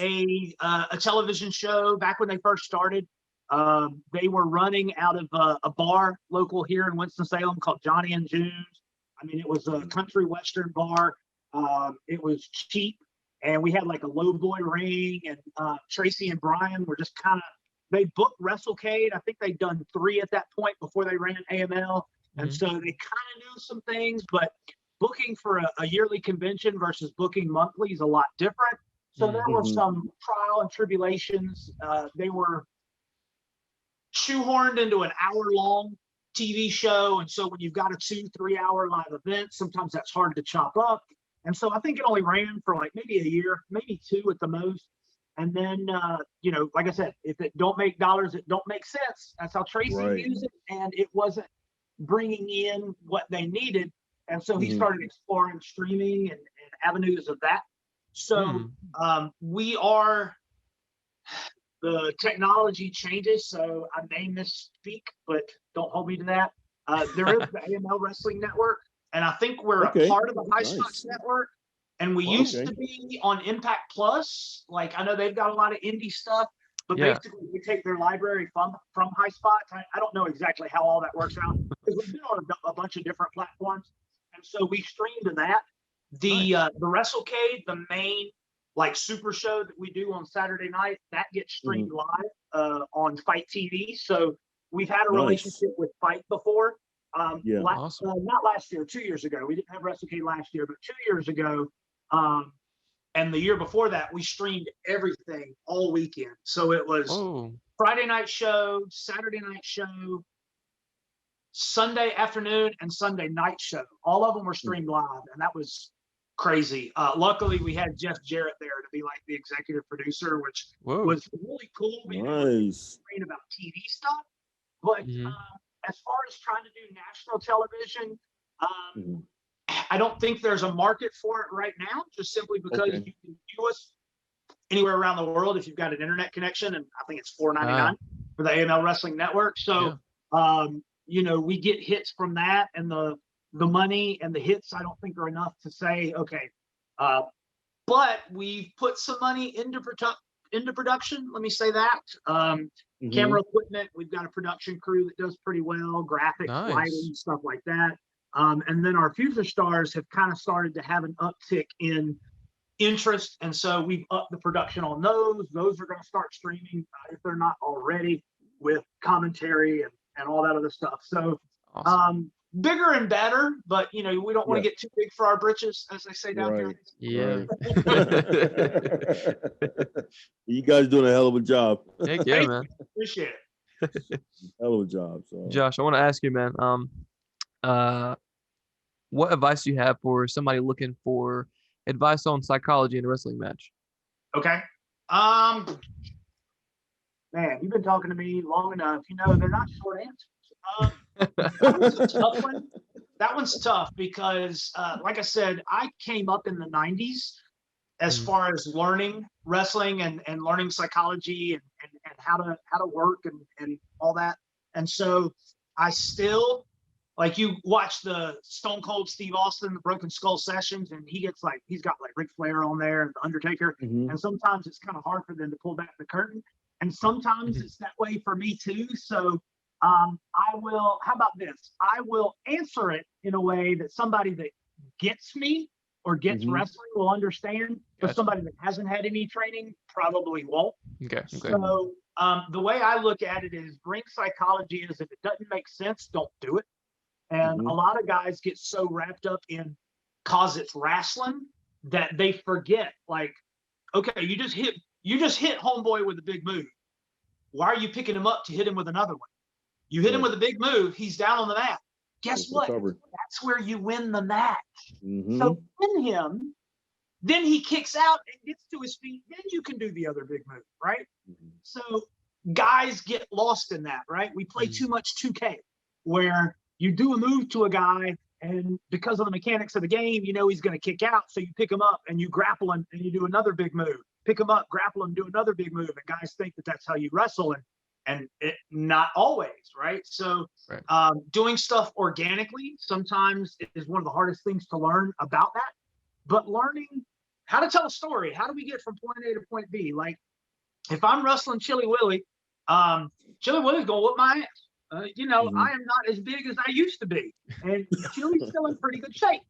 S3: a television show back when they first started. They were running out of a bar local here in Winston-Salem called Johnny and June's. I mean, it was a country western bar. It was cheap, and we had like a low boy ring, and Tracy and Brian were just kind of, they booked WrestleCade. I think they'd done 3 at that point before they ran AML. And so they kind of knew some things, but booking for a yearly convention versus booking monthly is a lot different. So there were some trial and tribulations. They were shoehorned into an hour-long TV show. And so when you've got a 2-3 hour live event, sometimes that's hard to chop up. And so I think it only ran for like maybe a year, maybe 2 at the most. And then, you know, like I said, if it don't make dollars, it don't make sense. That's how Tracy used it. And it wasn't bringing in what they needed. And so he started exploring streaming and avenues of that. So we are, the technology changes. So I may misspeak, but don't hold me to that. There is the AML Wrestling Network. And I think we're a part of the High Spots Network. And we used to be on Impact Plus. Like, I know they've got a lot of indie stuff, but basically we take their library from High Spots. I don't know exactly how all that works out, because we've been on a bunch of different platforms. And so we stream to that. The WrestleCade, the main like super show that we do on Saturday night, that gets streamed live on Fight TV. So we've had a relationship with Fight before. Not last year, 2 years ago. We didn't have WrestleCade last year, but 2 years ago, and the year before that, we streamed everything all weekend. So it was Friday night show, Saturday night show, Sunday afternoon, and Sunday night show. All of them were streamed live, and that was crazy. Luckily, we had Josh Gerry there to be like the executive producer, which was really cool.
S2: Nice.
S3: About TV stuff, but as far as trying to do national television, I don't think there's a market for it right now, just simply because you can view us anywhere around the world if you've got an internet connection, and I think it's $4.99 for the AML Wrestling Network. So, you know, we get hits from that, and the money and the hits I don't think are enough to say, okay, but we've put some money into production. Let me say that. Camera equipment, we've got a production crew that does pretty well, graphics, lighting, stuff like that. And then our future stars have kind of started to have an uptick in interest, and so we've upped the production on those. Those are going to start streaming if they're not already, with commentary and all that other stuff. So bigger and better, but you know, we don't want to get too big for our britches, as they say down here.
S1: Yeah.
S2: You guys doing a hell of a job.
S1: Heck yeah, man.
S3: Appreciate it.
S2: Hell of a job. So.
S1: Josh, I want to ask you, man, what advice do you have for somebody looking for advice on psychology in a wrestling match?
S3: Okay. Man, you've been talking to me long enough. You know, they're not short answers. That one's a tough one. That one's tough because, like I said, I came up in the 90s as far as learning wrestling and learning psychology and how to work and all that. And so I still, like, you watch the Stone Cold Steve Austin, the Broken Skull sessions, and he's got like Ric Flair on there and the Undertaker. And sometimes it's kind of hard for them to pull back the curtain. And sometimes it's that way for me too. So how about this? I will answer it in a way that somebody that gets me or gets wrestling will understand, but somebody that hasn't had any training probably won't.
S1: Okay.
S3: So the way I look at it is, bring psychology is, if it doesn't make sense, don't do it. And a lot of guys get so wrapped up in, cause it's wrestling, that they forget, like, okay, you just hit homeboy with a big move. Why are you picking him up to hit him with another one? You hit him with a big move, he's down on the mat. Guess what? That's where you win the match. So pin him, then he kicks out and gets to his feet, then you can do the other big move, right? So guys get lost in that, right? We play too much 2K, where you do a move to a guy, and because of the mechanics of the game, you know he's going to kick out. So you pick him up and you grapple him and you do another big move. Pick him up, grapple him, do another big move. And guys think that that's how you wrestle, and it not always, right? So doing stuff organically sometimes is one of the hardest things to learn about that. But learning how to tell a story, how do we get from point A to point B? Like, if I'm wrestling Chili Willy, Chili Willy's going to whip my ass. You know, I am not as big as I used to be, and Chili's still in pretty good shape.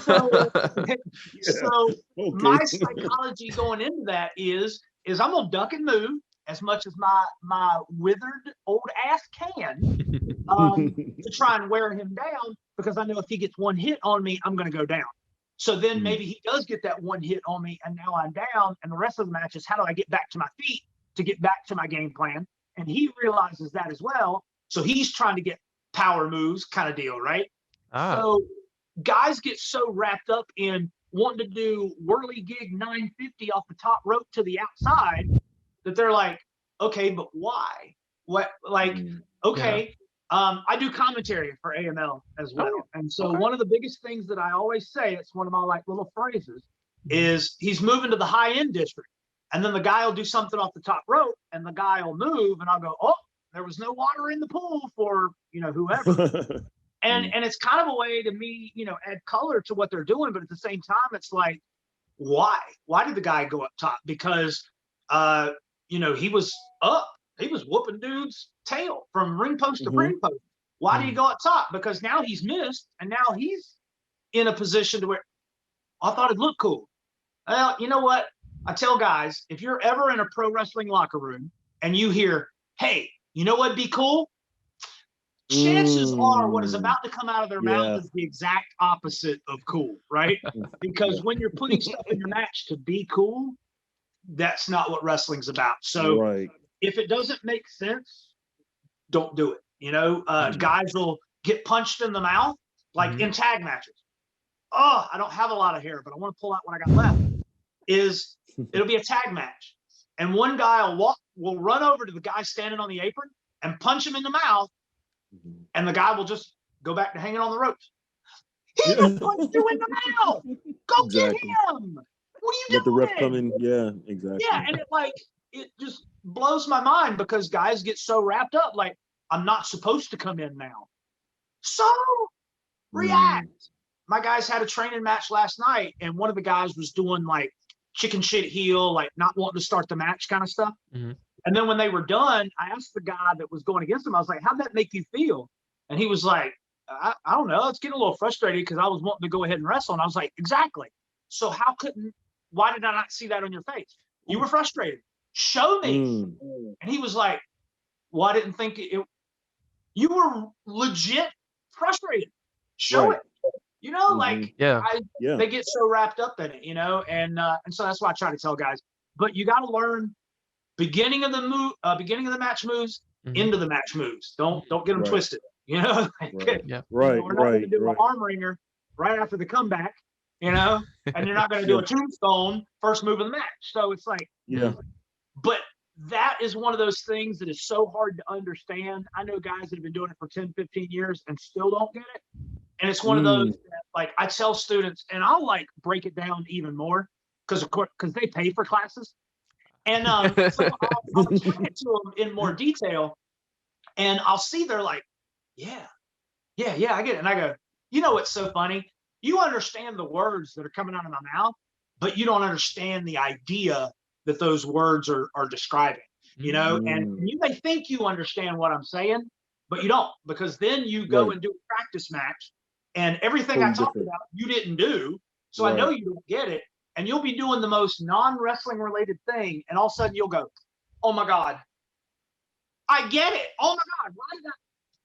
S3: So, my psychology going into that is I'm gonna duck and move as much as my withered old ass can, to try and wear him down, because I know if he gets one hit on me, I'm gonna go down. So then maybe he does get that one hit on me, and now I'm down, and the rest of the match is, how do I get back to my feet to get back to my game plan? And he realizes that as well. So he's trying to get power moves, kind of deal, right? So guys get so wrapped up in wanting to do whirly gig 950 off the top rope to the outside that they're like, okay, but why? What? Like, okay, I do commentary for AML as well. And so one of the biggest things that I always say, it's one of my like little phrases, is he's moving to the high end district. And then the guy will do something off the top rope, and the guy will move, and I'll go, oh, there was no water in the pool for, you know, whoever. and it's kind of a way to me, you know, add color to what they're doing. But at the same time, it's like, why did the guy go up top? Because you know, he was whooping dude's tail from ring post to ring post. Why did he go up top? Because now he's missed, and now he's in a position to where, I thought it looked cool. Well, you know what, I tell guys, if you're ever in a pro wrestling locker room and you hear, hey, you know what'd be cool? Chances are what is about to come out of their mouth is the exact opposite of cool, right? Because when you're putting stuff in your match to be cool, that's not what wrestling's about. So if it doesn't make sense, don't do it. You know, guys will get punched in the mouth, like in tag matches. oh, I don't have a lot of hair, but I want to pull out what I got left, is it'll be a tag match. And one guy will run over to the guy standing on the apron and punch him in the mouth. And the guy will just go back to hanging on the ropes. He just punched you in the mouth. Go get him. What are you doing?
S2: Let the ref come in. Yeah, exactly.
S3: Yeah, and it just blows my mind because guys get so wrapped up. Like, I'm not supposed to come in now. So react. My guys had a training match last night, and one of the guys was doing like chicken shit heel, like not wanting to start the match kind of stuff.
S1: Mm-hmm.
S3: And then when they were done, I asked the guy that was going against him, I was like, how'd that make you feel? And he was like, I don't know. It's getting a little frustrated because I was wanting to go ahead and wrestle. And I was like, exactly. So why did I not see that on your face? You were frustrated. Show me. And he was like, well, I didn't think you were legit frustrated. Show it. You know, like they get so wrapped up in it, you know, and so that's why I try to tell guys. But you got to learn beginning of the match moves, into the match moves. Don't get them twisted. You know, we're not going to do an arm wringer right after the comeback, you know, and you're not going to do a tombstone first move of the match. So it's like, but that is one of those things that is so hard to understand. I know guys that have been doing it for 10, 15 years and still don't get it. And it's one of those that, like, I tell students, and I'll like break it down even more because they pay for classes. And so I'll explain it to them in more detail, and I'll see they're like, yeah, I get it. And I go, you know what's so funny? You understand the words that are coming out of my mouth, but you don't understand the idea that those words are describing, you know? And you may think you understand what I'm saying, but you don't, because then you go and do a practice match, and everything I talked about, you didn't do. So I know you don't get it. And you'll be doing the most non-wrestling related thing, and all of a sudden you'll go, oh my God, I get it. Oh my God,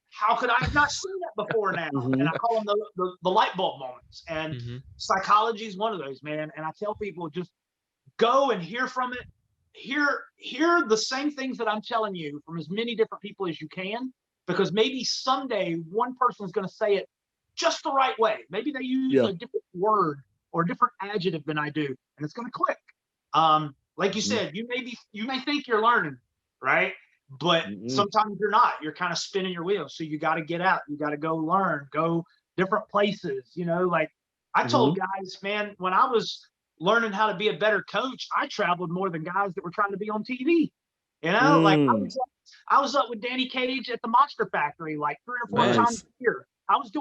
S3: how could I have not seen that before now? And I call them the light bulb moments. And psychology is one of those, man. And I tell people, just go and hear from it. Hear the same things that I'm telling you from as many different people as you can, because maybe someday one person is going to say it just the right way. Maybe they use a different word or a different adjective than I do, and it's going to click. Like you said, you may think you're learning, right? But sometimes you're not. You're kind of spinning your wheels. So you got to get out. You got to go learn, go different places. You know, like I told guys, man, when I was learning how to be a better coach, I traveled more than guys that were trying to be on TV. You know, like I was up with Danny Cage at the Monster Factory like 3 or 4 times a year. I was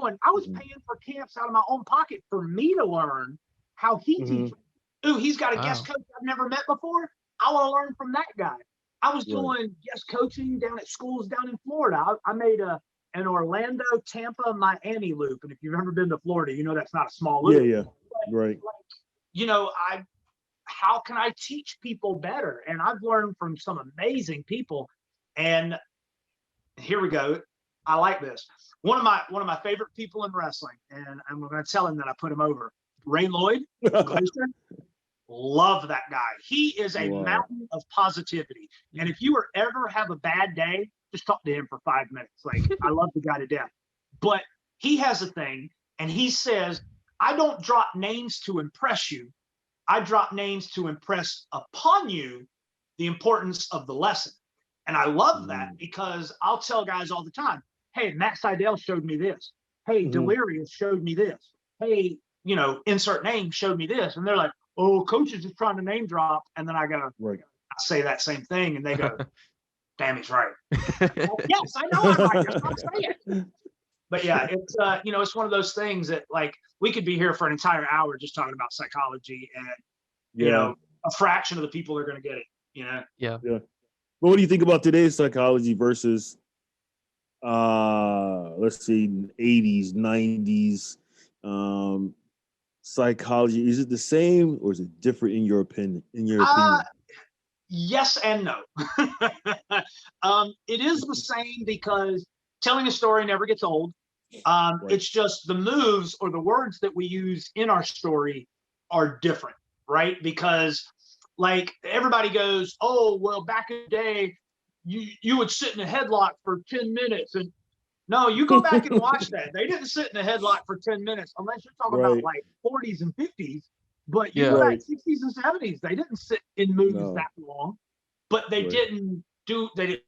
S3: paying for camps out of my own pocket for me to learn how he teaches. Ooh, he's got a guest coach I've never met before. I want to learn from that guy. I was doing guest coaching down at schools down in Florida. I made an Orlando, Tampa, Miami loop. And if you've ever been to Florida, you know that's not a small loop.
S2: Right.
S3: Like, you know, how can I teach people better? And I've learned from some amazing people. And here we go. I like this. One of my favorite people in wrestling, and I'm going to tell him that I put him over. Ray Lloyd, love that guy. He is a mountain of positivity. And if you ever have a bad day, just talk to him for 5 minutes. Like, I love the guy to death. But he has a thing, and he says, I don't drop names to impress you. I drop names to impress upon you the importance of the lesson. And I love that, because I'll tell guys all the time, hey, Matt Sydal showed me this. Hey, Delirious showed me this. Hey, you know, insert name showed me this. And they're like, oh, coach is just trying to name drop. And then I go, I say that same thing. And they go, damn, he's right. Yes, I know I'm right. That's what I'm saying. But yeah, it's, you know, it's one of those things that, like, we could be here for an entire hour just talking about psychology, and, you know, a fraction of the people are going to get it, you know?
S2: Yeah. Well, what do you think about today's psychology versus, let's see, 80s, 90s, psychology? Is it the same, or is it different in your opinion?
S3: Yes and no. It is the same, because telling a story never gets old. It's just the moves or the words that we use in our story are different, right? Because, like, everybody goes, oh, well, back in the day, you would sit in a headlock for 10 minutes. And No, you go back and watch that. They didn't sit in a headlock for 10 minutes, unless you're talking about like 40s and 50s. But you go back 60s and 70s, they didn't sit in moves that long. But they didn't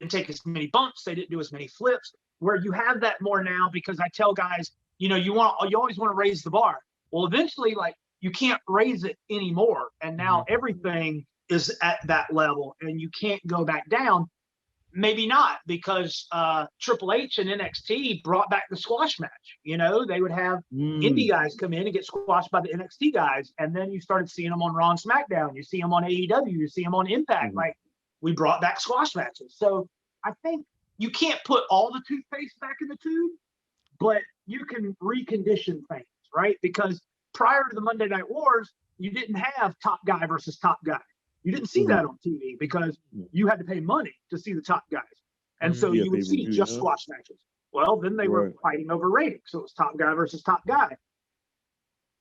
S3: take as many bumps. They didn't do as many flips. Where you have that more now, because I tell guys, you always want to raise the bar. Well, eventually, like, you can't raise it anymore. And now everything is at that level and you can't go back down. Maybe not, because Triple H and NXT brought back the squash match. They would have indie guys come in and get squashed by the NXT guys. And then you started seeing them on Raw and SmackDown. You see them on AEW. You see them on Impact. Like, we brought back squash matches. So I think you can't put all the toothpaste back in the tube, but you can recondition things, right? Because prior to the Monday Night Wars, you didn't have top guy versus top guy. You didn't see that on TV because you had to pay money to see the top guys. And so you would see just squash matches. Well, then they were fighting over ratings. So it was top guy versus top guy.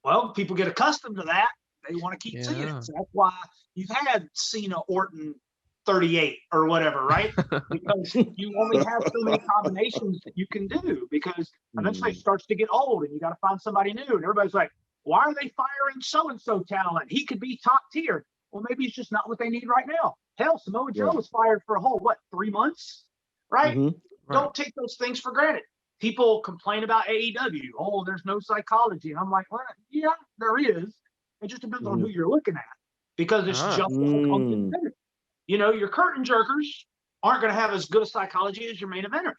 S3: Well, people get accustomed to that. They want to keep seeing it. So that's why you've had Cena Orton 38 or whatever, right? Because you only have so many combinations that you can do, because eventually it starts to get old and you got to find somebody new. And everybody's like, why are they firing so-and-so talent? He could be top tier. Well, maybe it's just not what they need right now. Hell, Samoa Joe was fired for a whole, 3 months, right? Don't take those things for granted. People complain about AEW. Oh, there's no psychology. And I'm like, well, yeah, there is. It just depends on who you're looking at, because it's just like your curtain jerkers aren't going to have as good a psychology as your main eventers.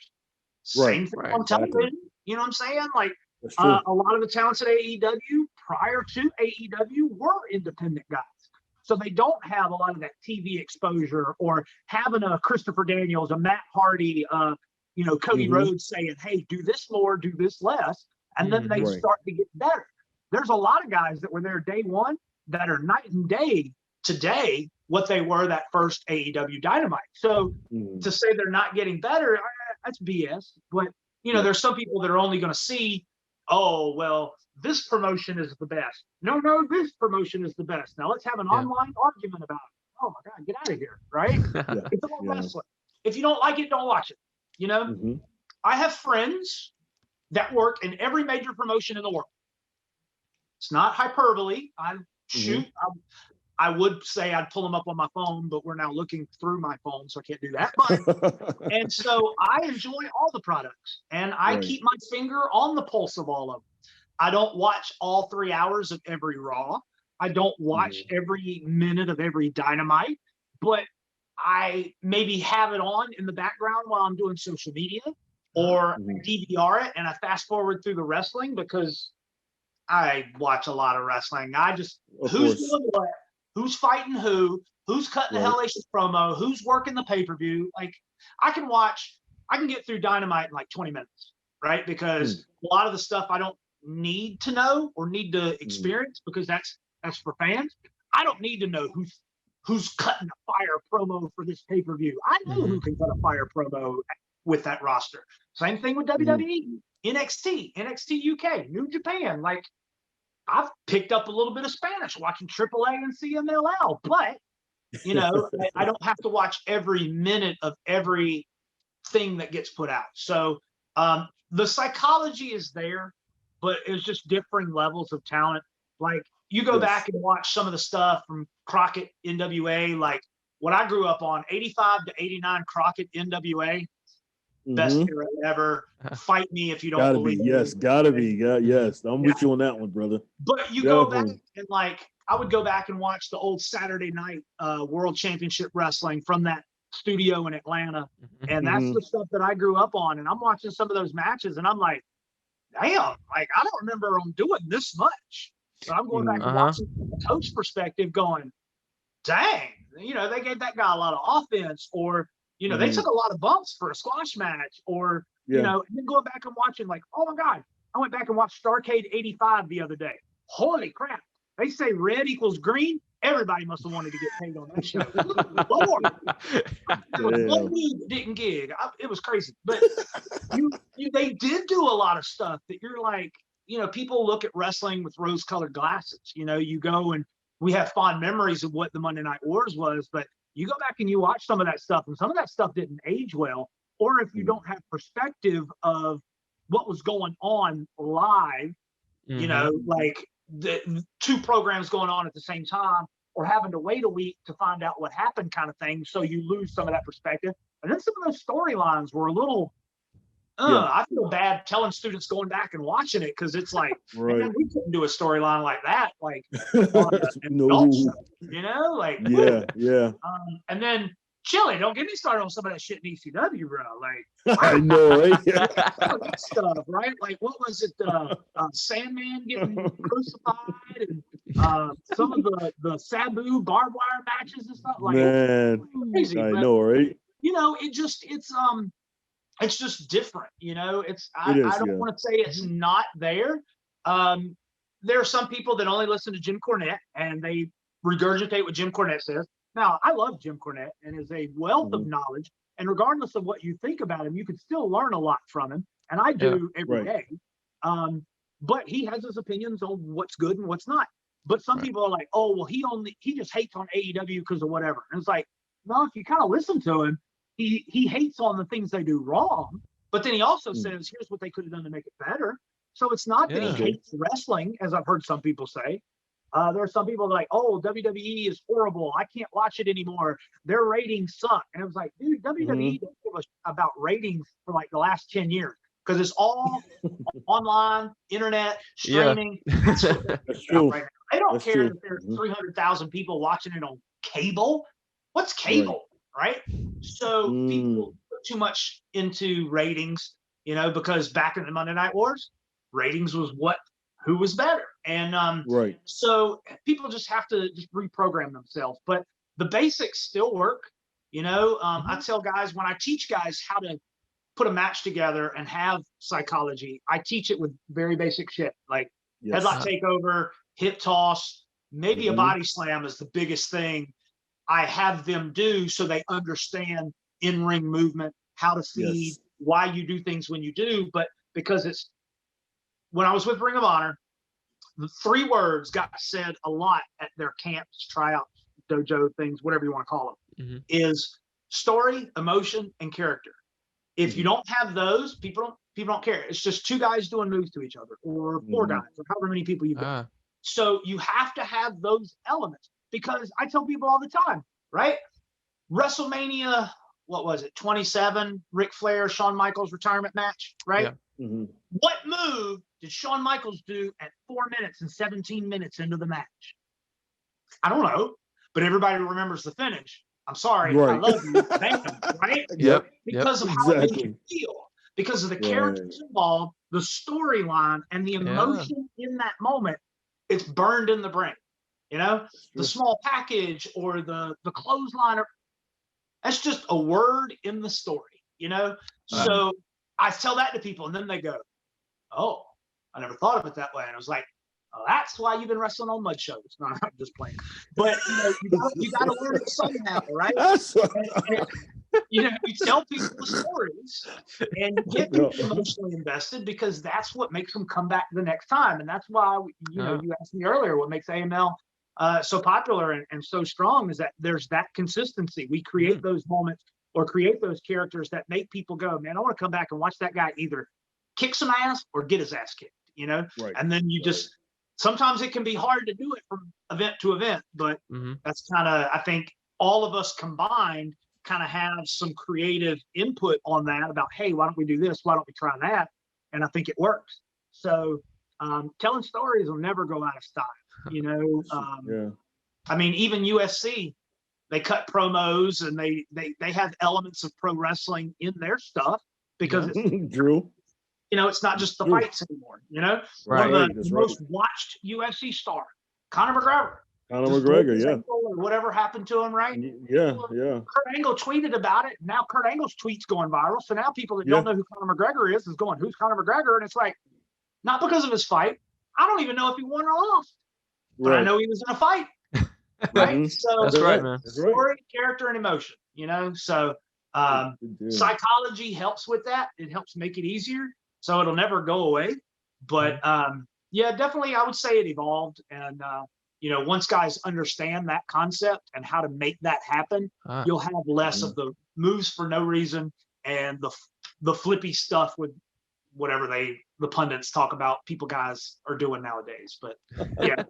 S3: Same thing on television. You know what I'm saying? Like, a lot of the talents at AEW prior to AEW were independent guys. So they don't have a lot of that TV exposure, or having a Christopher Daniels, a Matt Hardy, Cody Rhodes saying, hey, do this more, do this less. And then they start to get better. There's a lot of guys that were there day one that are night and day today what they were that first AEW Dynamite. So to say they're not getting better, that's BS. But, there's some people that are only going to see, oh, well, this promotion is the best. No, this promotion is the best. Now let's have an online argument about it. Oh my God, get out of here, right? It's all wrestling. If you don't like it, don't watch it. I have friends that work in every major promotion in the world. It's not hyperbole. I would say I'd pull them up on my phone, but we're now looking through my phone, so I can't do that. But, and so I enjoy all the products, and I keep my finger on the pulse of all of them. I don't watch all 3 hours of every Raw. I don't watch every minute of every Dynamite, but I maybe have it on in the background while I'm doing social media, or DVR it, and I fast forward through the wrestling, because I watch a lot of wrestling. I just, who's doing what, who's fighting who's cutting the hellacious promo, who's working the pay-per-view. Like, I can get through Dynamite in like 20 minutes, right? Because a lot of the stuff I don't need to know or need to experience, because that's for fans. I don't need to know who's cutting a fire promo for this pay-per-view. I know who can cut a fire promo with that roster. Same thing with WWE, NXT UK, New Japan. Like, I've picked up a little bit of Spanish watching AAA and CMLL, but I don't have to watch every minute of every thing that gets put out. So the psychology is there, but it's just differing levels of talent. Like, you go back and watch some of the stuff from Crockett NWA, like what I grew up on, 85 to 89 Crockett NWA, best era ever. Fight me if you don't believe me.
S2: Gotta be. Yes. I'm with you on that one, brother.
S3: But you go back and, like, I would go back and watch the old Saturday night World Championship Wrestling from that studio in Atlanta. And that's the stuff that I grew up on. And I'm watching some of those matches and I'm like, damn, like, I don't remember them doing this much. So I'm going back and watching from the coach perspective going, dang, they gave that guy a lot of offense, or, they took a lot of bumps for a squash match, or, and then going back and watching, like, oh my God, I went back and watched Starrcade 85 the other day. Holy crap. They say red equals green. Everybody must have wanted to get paid on that show. Lord. There was one dude that didn't gig. It was crazy. But they did do a lot of stuff that you're like, people look at wrestling with rose-colored glasses. You go and we have fond memories of what the Monday Night Wars was, but you go back and you watch some of that stuff, and some of that stuff didn't age well. or if you don't have perspective of what was going on live, you know, like the two programs going on at the same time, or having to wait a week to find out what happened kind of thing. So you lose some of that perspective. And then some of those storylines were a little, I feel bad telling students going back and watching it, because it's like, man, we couldn't do a storyline like that, like on an adult show, you know, like and then Chili, don't get me started on some of that shit in ECW, bro. Like
S2: I know, right?
S3: some of that stuff, right? like what was it, Sandman getting crucified, and some of the Sabu barbed wire matches and stuff, like
S2: Man,
S3: crazy.
S2: I know, right?
S3: You know, it's just different, you know. I don't want to say it's not there. There are some people that only listen to Jim Cornette and they regurgitate what Jim Cornette says. Now, I love Jim Cornette and is a wealth of knowledge. And regardless of what you think about him, you can still learn a lot from him. And I do every day. But he has his opinions on what's good and what's not. But some people are like, oh, well, he just hates on AEW because of whatever. And it's like, no, if you kind of listen to him, he hates on the things they do wrong, but then he also says, here's what they could have done to make it better. So it's not that he hates wrestling, as I've heard some people say. There are some people like, oh, WWE is horrible. I can't watch it anymore. Their ratings suck. And it was like, dude, WWE doesn't give a about ratings for like the last 10 years, because it's all online, internet, streaming. That's true. Right now. They don't care if there's 300,000 people watching it on cable. What's cable? Right? So people put too much into ratings, you know, because back in the Monday Night Wars, ratings was who was better. And so people just have to just reprogram themselves. But the basics still work. You know, I tell guys, when I teach guys how to put a match together and have psychology, I teach it with very basic shit, like headlock takeover, hip toss, maybe a body slam is the biggest thing I have them do, so they understand in-ring movement, how to feed, why you do things when you do. But because when I was with Ring of Honor, the 3 words got said a lot at their camps, tryouts, dojo things, whatever you want to call them, is story, emotion, and character. If you don't have those, people don't care. It's just 2 guys doing moves to each other, or 4 guys, or however many people you've got. So you have to have those elements. Because I tell people all the time, right? WrestleMania, what was it, 27, Ric Flair, Shawn Michaels retirement match, right? What move did Shawn Michaels do at 4 minutes and 17 minutes into the match? I don't know, but everybody remembers the finish. I'm sorry, I love you, thank you, right? Because of how it made you feel, because of the characters involved, the storyline, and the emotion in that moment. It's burned in the brain. You know, the small package or the clothesline, that's just a word in the story, you know? So I tell that to people, and then they go, oh, I never thought of it that way. And I was like, oh, that's why you've been wrestling on mud shows. No, I'm just playing. But, you got to learn it somehow, right? And, you know, you tell people the stories and you get people emotionally invested, because that's what makes them come back the next time. And that's why, you know, you asked me earlier what makes AML so popular and so strong, is that there's that consistency. We create those moments or create those characters that make people go, man, I want to come back and watch that guy either kick some ass or get his ass kicked, you know? And then you just, sometimes it can be hard to do it from event to event, but that's kind of, I think all of us combined kind of have some creative input on that about, hey, why don't we do this? Why don't we try that? And I think it works. So telling stories will never go out of style. You know, I mean, even USC, they cut promos and they have elements of pro wrestling in their stuff, because it's true. You know, it's not just the fights anymore. You know, one of the most watched UFC star, Conor McGregor. Or whatever happened to him, right? Kurt Angle tweeted about it. Now Kurt Angle's tweet's going viral. So now people that don't know who Conor McGregor is going, who's Conor McGregor? And it's like, not because of his fight. I don't even know if he won or lost. But I know he was in a fight, right? So
S1: that's right, man.
S3: Story, character, and emotion, you know? So psychology helps with that. It helps make it easier, so it'll never go away. But yeah, definitely, I would say it evolved. And, you know, once guys understand that concept and how to make that happen, you'll have less of the moves for no reason and the flippy stuff with whatever the pundits talk about guys are doing nowadays. But yeah,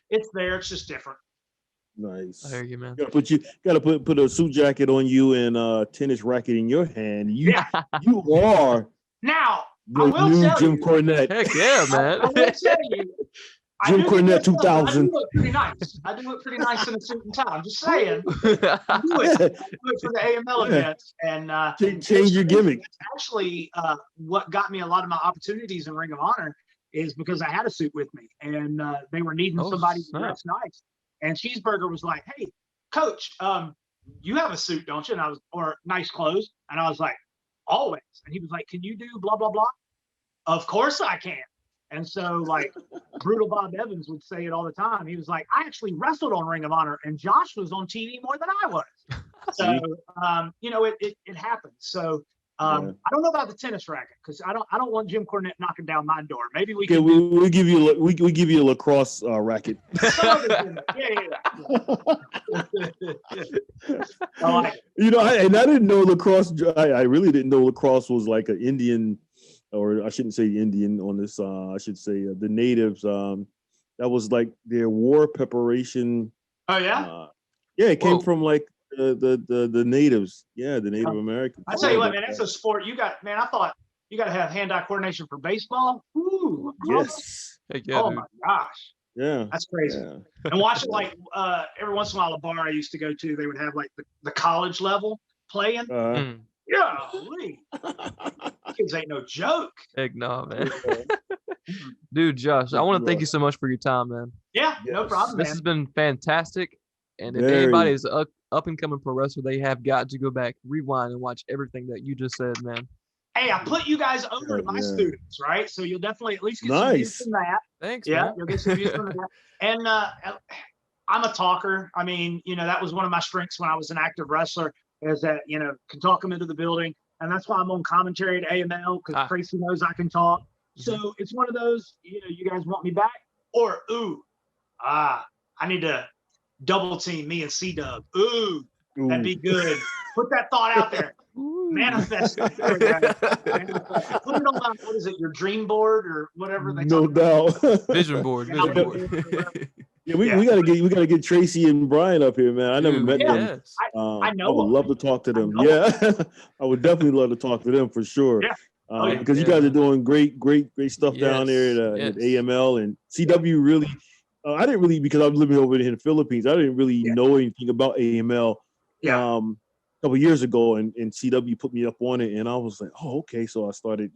S3: it's there. It's just different.
S2: Nice.
S1: I hear you, man.
S2: Gotta put a suit jacket on you and a tennis racket in your hand. You are
S3: now.
S2: the
S3: I will
S2: new
S3: tell
S2: Jim
S3: you,
S2: Cornette.
S1: Heck yeah, man.
S3: I will tell you,
S2: Jim Cornette 2000.
S3: I do look pretty nice. I do look pretty nice in a suit and tie. I'm just saying. I do it for the AML events, and
S2: change your gimmick.
S3: Actually, what got me a lot of my opportunities in Ring of Honor is because I had a suit with me, and they were needing somebody to dress nice. And Cheeseburger was like, "Hey, Coach, you have a suit, don't you?" And or nice clothes, and I was like, "Always." And he was like, "Can you do blah blah blah?" Of course I can. And so, like, Brutal Bob Evans would say it all the time. He was like, "I actually wrestled on Ring of Honor, and Josh was on TV more than I was." So, it happens. So, I don't know about the tennis racket because I don't want Jim Cornette knocking down my door. Maybe we can.
S2: We'll give you a lacrosse racket.
S3: Yeah.
S2: I didn't know lacrosse. I really didn't know lacrosse was like an Indian. Or I shouldn't say Indian on this. I should say the natives. That was like their war preparation.
S3: Oh yeah.
S2: It came from like the natives. Yeah, the Native Americans.
S3: I tell you what, man, that's a sport. I thought you got to have hand-eye coordination for baseball. Ooh.
S2: Yes.
S3: Oh my gosh.
S2: Yeah.
S3: That's crazy.
S2: Yeah.
S3: And watching like every once in a while, a bar I used to go to, they would have like the college level playing. Yeah, kids ain't no joke.
S1: Heck no, man. Dude, Josh, I want to thank you so much for your time, man.
S3: Yeah, no problem,
S1: This
S3: man.
S1: has been fantastic. And if anybody is up and coming pro wrestler, they have got to go back, rewind, and watch everything that you just said, man.
S3: Hey, I put you guys over to my students, right? So you'll definitely at least get some views from that.
S1: Thanks,
S3: man.
S1: Man.
S3: You'll get some views from that. And I'm a talker. I mean, that was one of my strengths when I was an active wrestler, is that, can talk them into the building. And that's why I'm on commentary at AML, because Tracy knows I can talk. So it's one of those, you guys want me back? Or, I need to double team me and C-Dub. That'd be good. Put that thought out there. Manifest it. Put it on my, what is it, your dream board or whatever they
S2: No doubt.
S1: Vision board.
S2: Yeah, we gotta get Tracy and Brian up here, man. I never met them.
S3: I know.
S2: I would love to talk to them. I would definitely love to talk to them for sure.
S3: Yeah.
S2: Because you guys are doing great stuff down there at AML and CW. Really, I didn't really, because I'm living over here in the Philippines. I didn't really know anything about AML. A couple years ago, and CW put me up on it, and I was like, oh, okay. So I started,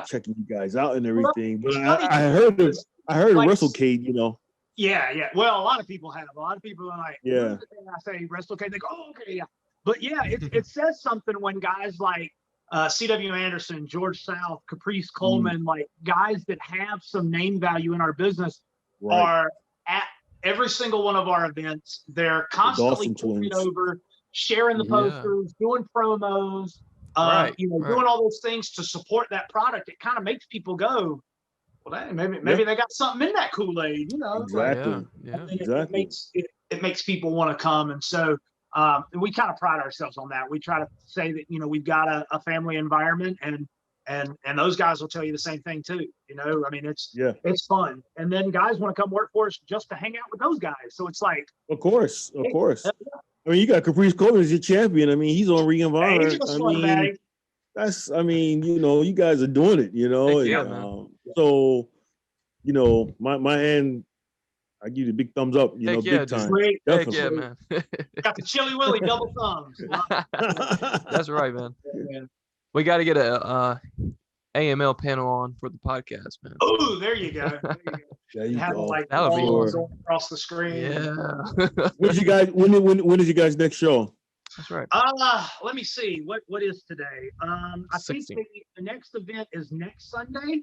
S2: checking you guys out and everything. But I heard of WrestleCade,
S3: Yeah. Well, a lot of people have. A lot of people are like, I say WrestleCade, they go, oh, okay, yeah. But yeah, it says something when guys like C.W. Anderson, George South, Caprice Coleman, like guys that have some name value in our business are at every single one of our events. They're constantly moving over, sharing the posters, doing promos, doing all those things to support that product. It kind of makes people go, well, hey, maybe they got something in that Kool-Aid,
S2: Exactly.
S3: Exactly. It makes people want to come. And so we kind of pride ourselves on that. We try to say that, we've got a family environment, and those guys will tell you the same thing too. I mean, it's fun. And then guys want to come work for us just to hang out with those guys. So it's like,
S2: of course. I mean, you got Caprice Coleman as your champion. I mean, he's on Ring of Honor. You guys are doing it, so, my hand, I give you the big thumbs up, big time.
S3: Heck yeah, man. Got the Chili Willy double thumbs.
S1: That's right, man. We got to get a AML panel on for the podcast, man.
S3: Oh, there you go.
S2: There you go.
S3: Like
S1: that would be awesome.
S3: Across the screen.
S1: Yeah.
S2: When is you guys next show?
S1: That's right.
S3: Let me see. What is today? I think the next event is next Sunday.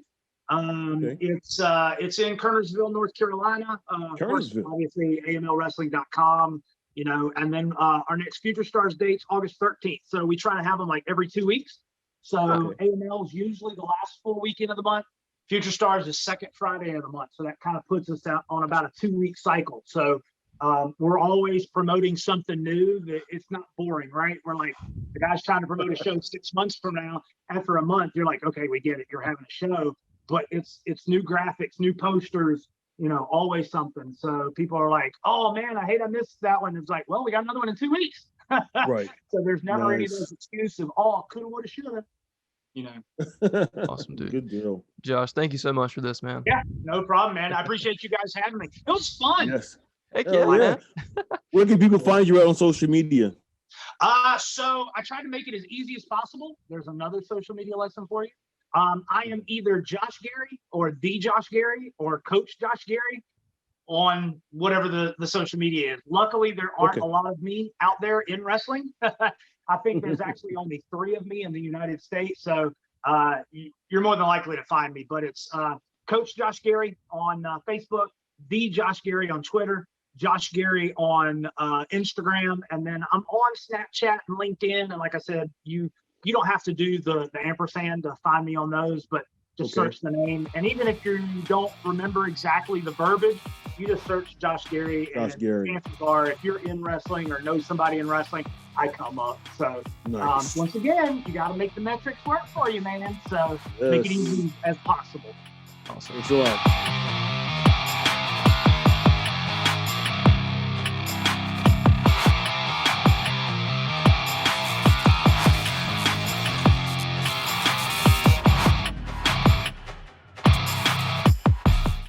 S3: It's in Kernersville, North Carolina.
S2: Kernersville.
S3: Obviously, AMLWrestling.com. And then our next Future Stars date's August 13th. So we try to have them like every 2 weeks. So AML is usually the last full weekend of the month. Future Stars is second Friday of the month. So that kind of puts us out on about a 2-week cycle. So We're always promoting something new. That it's not boring, right? We're like, the guy's trying to promote a show 6 months from now. After a month, you're like, okay, we get it. You're having a show, but it's new graphics, new posters, always something. So people are like, oh man, I missed that one. It's like, well, we got another one in 2 weeks.
S2: Right.
S3: So there's never any of those excuses of, oh, coulda, woulda, shoulda.
S1: Awesome, dude.
S2: Good deal.
S1: Josh, thank you so much for this, man.
S3: Yeah, no problem, man. I appreciate you guys having me. It was fun.
S2: Yes.
S1: Heck yeah, man.
S2: Where can people find you out on social media?
S3: So I try to make it as easy as possible. There's another social media lesson for you. I am either Josh Gerry or the Josh Gerry or Coach Josh Gerry on whatever the social media is. Luckily, there aren't a lot of me out there in wrestling. I think there's actually only 3 of me in the United States. So you're more than likely to find me. But it's Coach Josh Gerry on Facebook, the Josh Gerry on Twitter, Josh Gerry on Instagram, and then I'm on Snapchat and LinkedIn. And like I said, you don't have to do the ampersand to find me on those, but just search the name. And even if you don't remember exactly the verbiage, you just search Josh Gerry.
S2: Josh Gerry.
S3: Chances are, if you're in wrestling or know somebody in wrestling, I come up. So
S2: nice.
S3: Once again, you got to make the metrics work for you, man. So make it easy as possible.
S1: Awesome.
S2: Thanks a lot.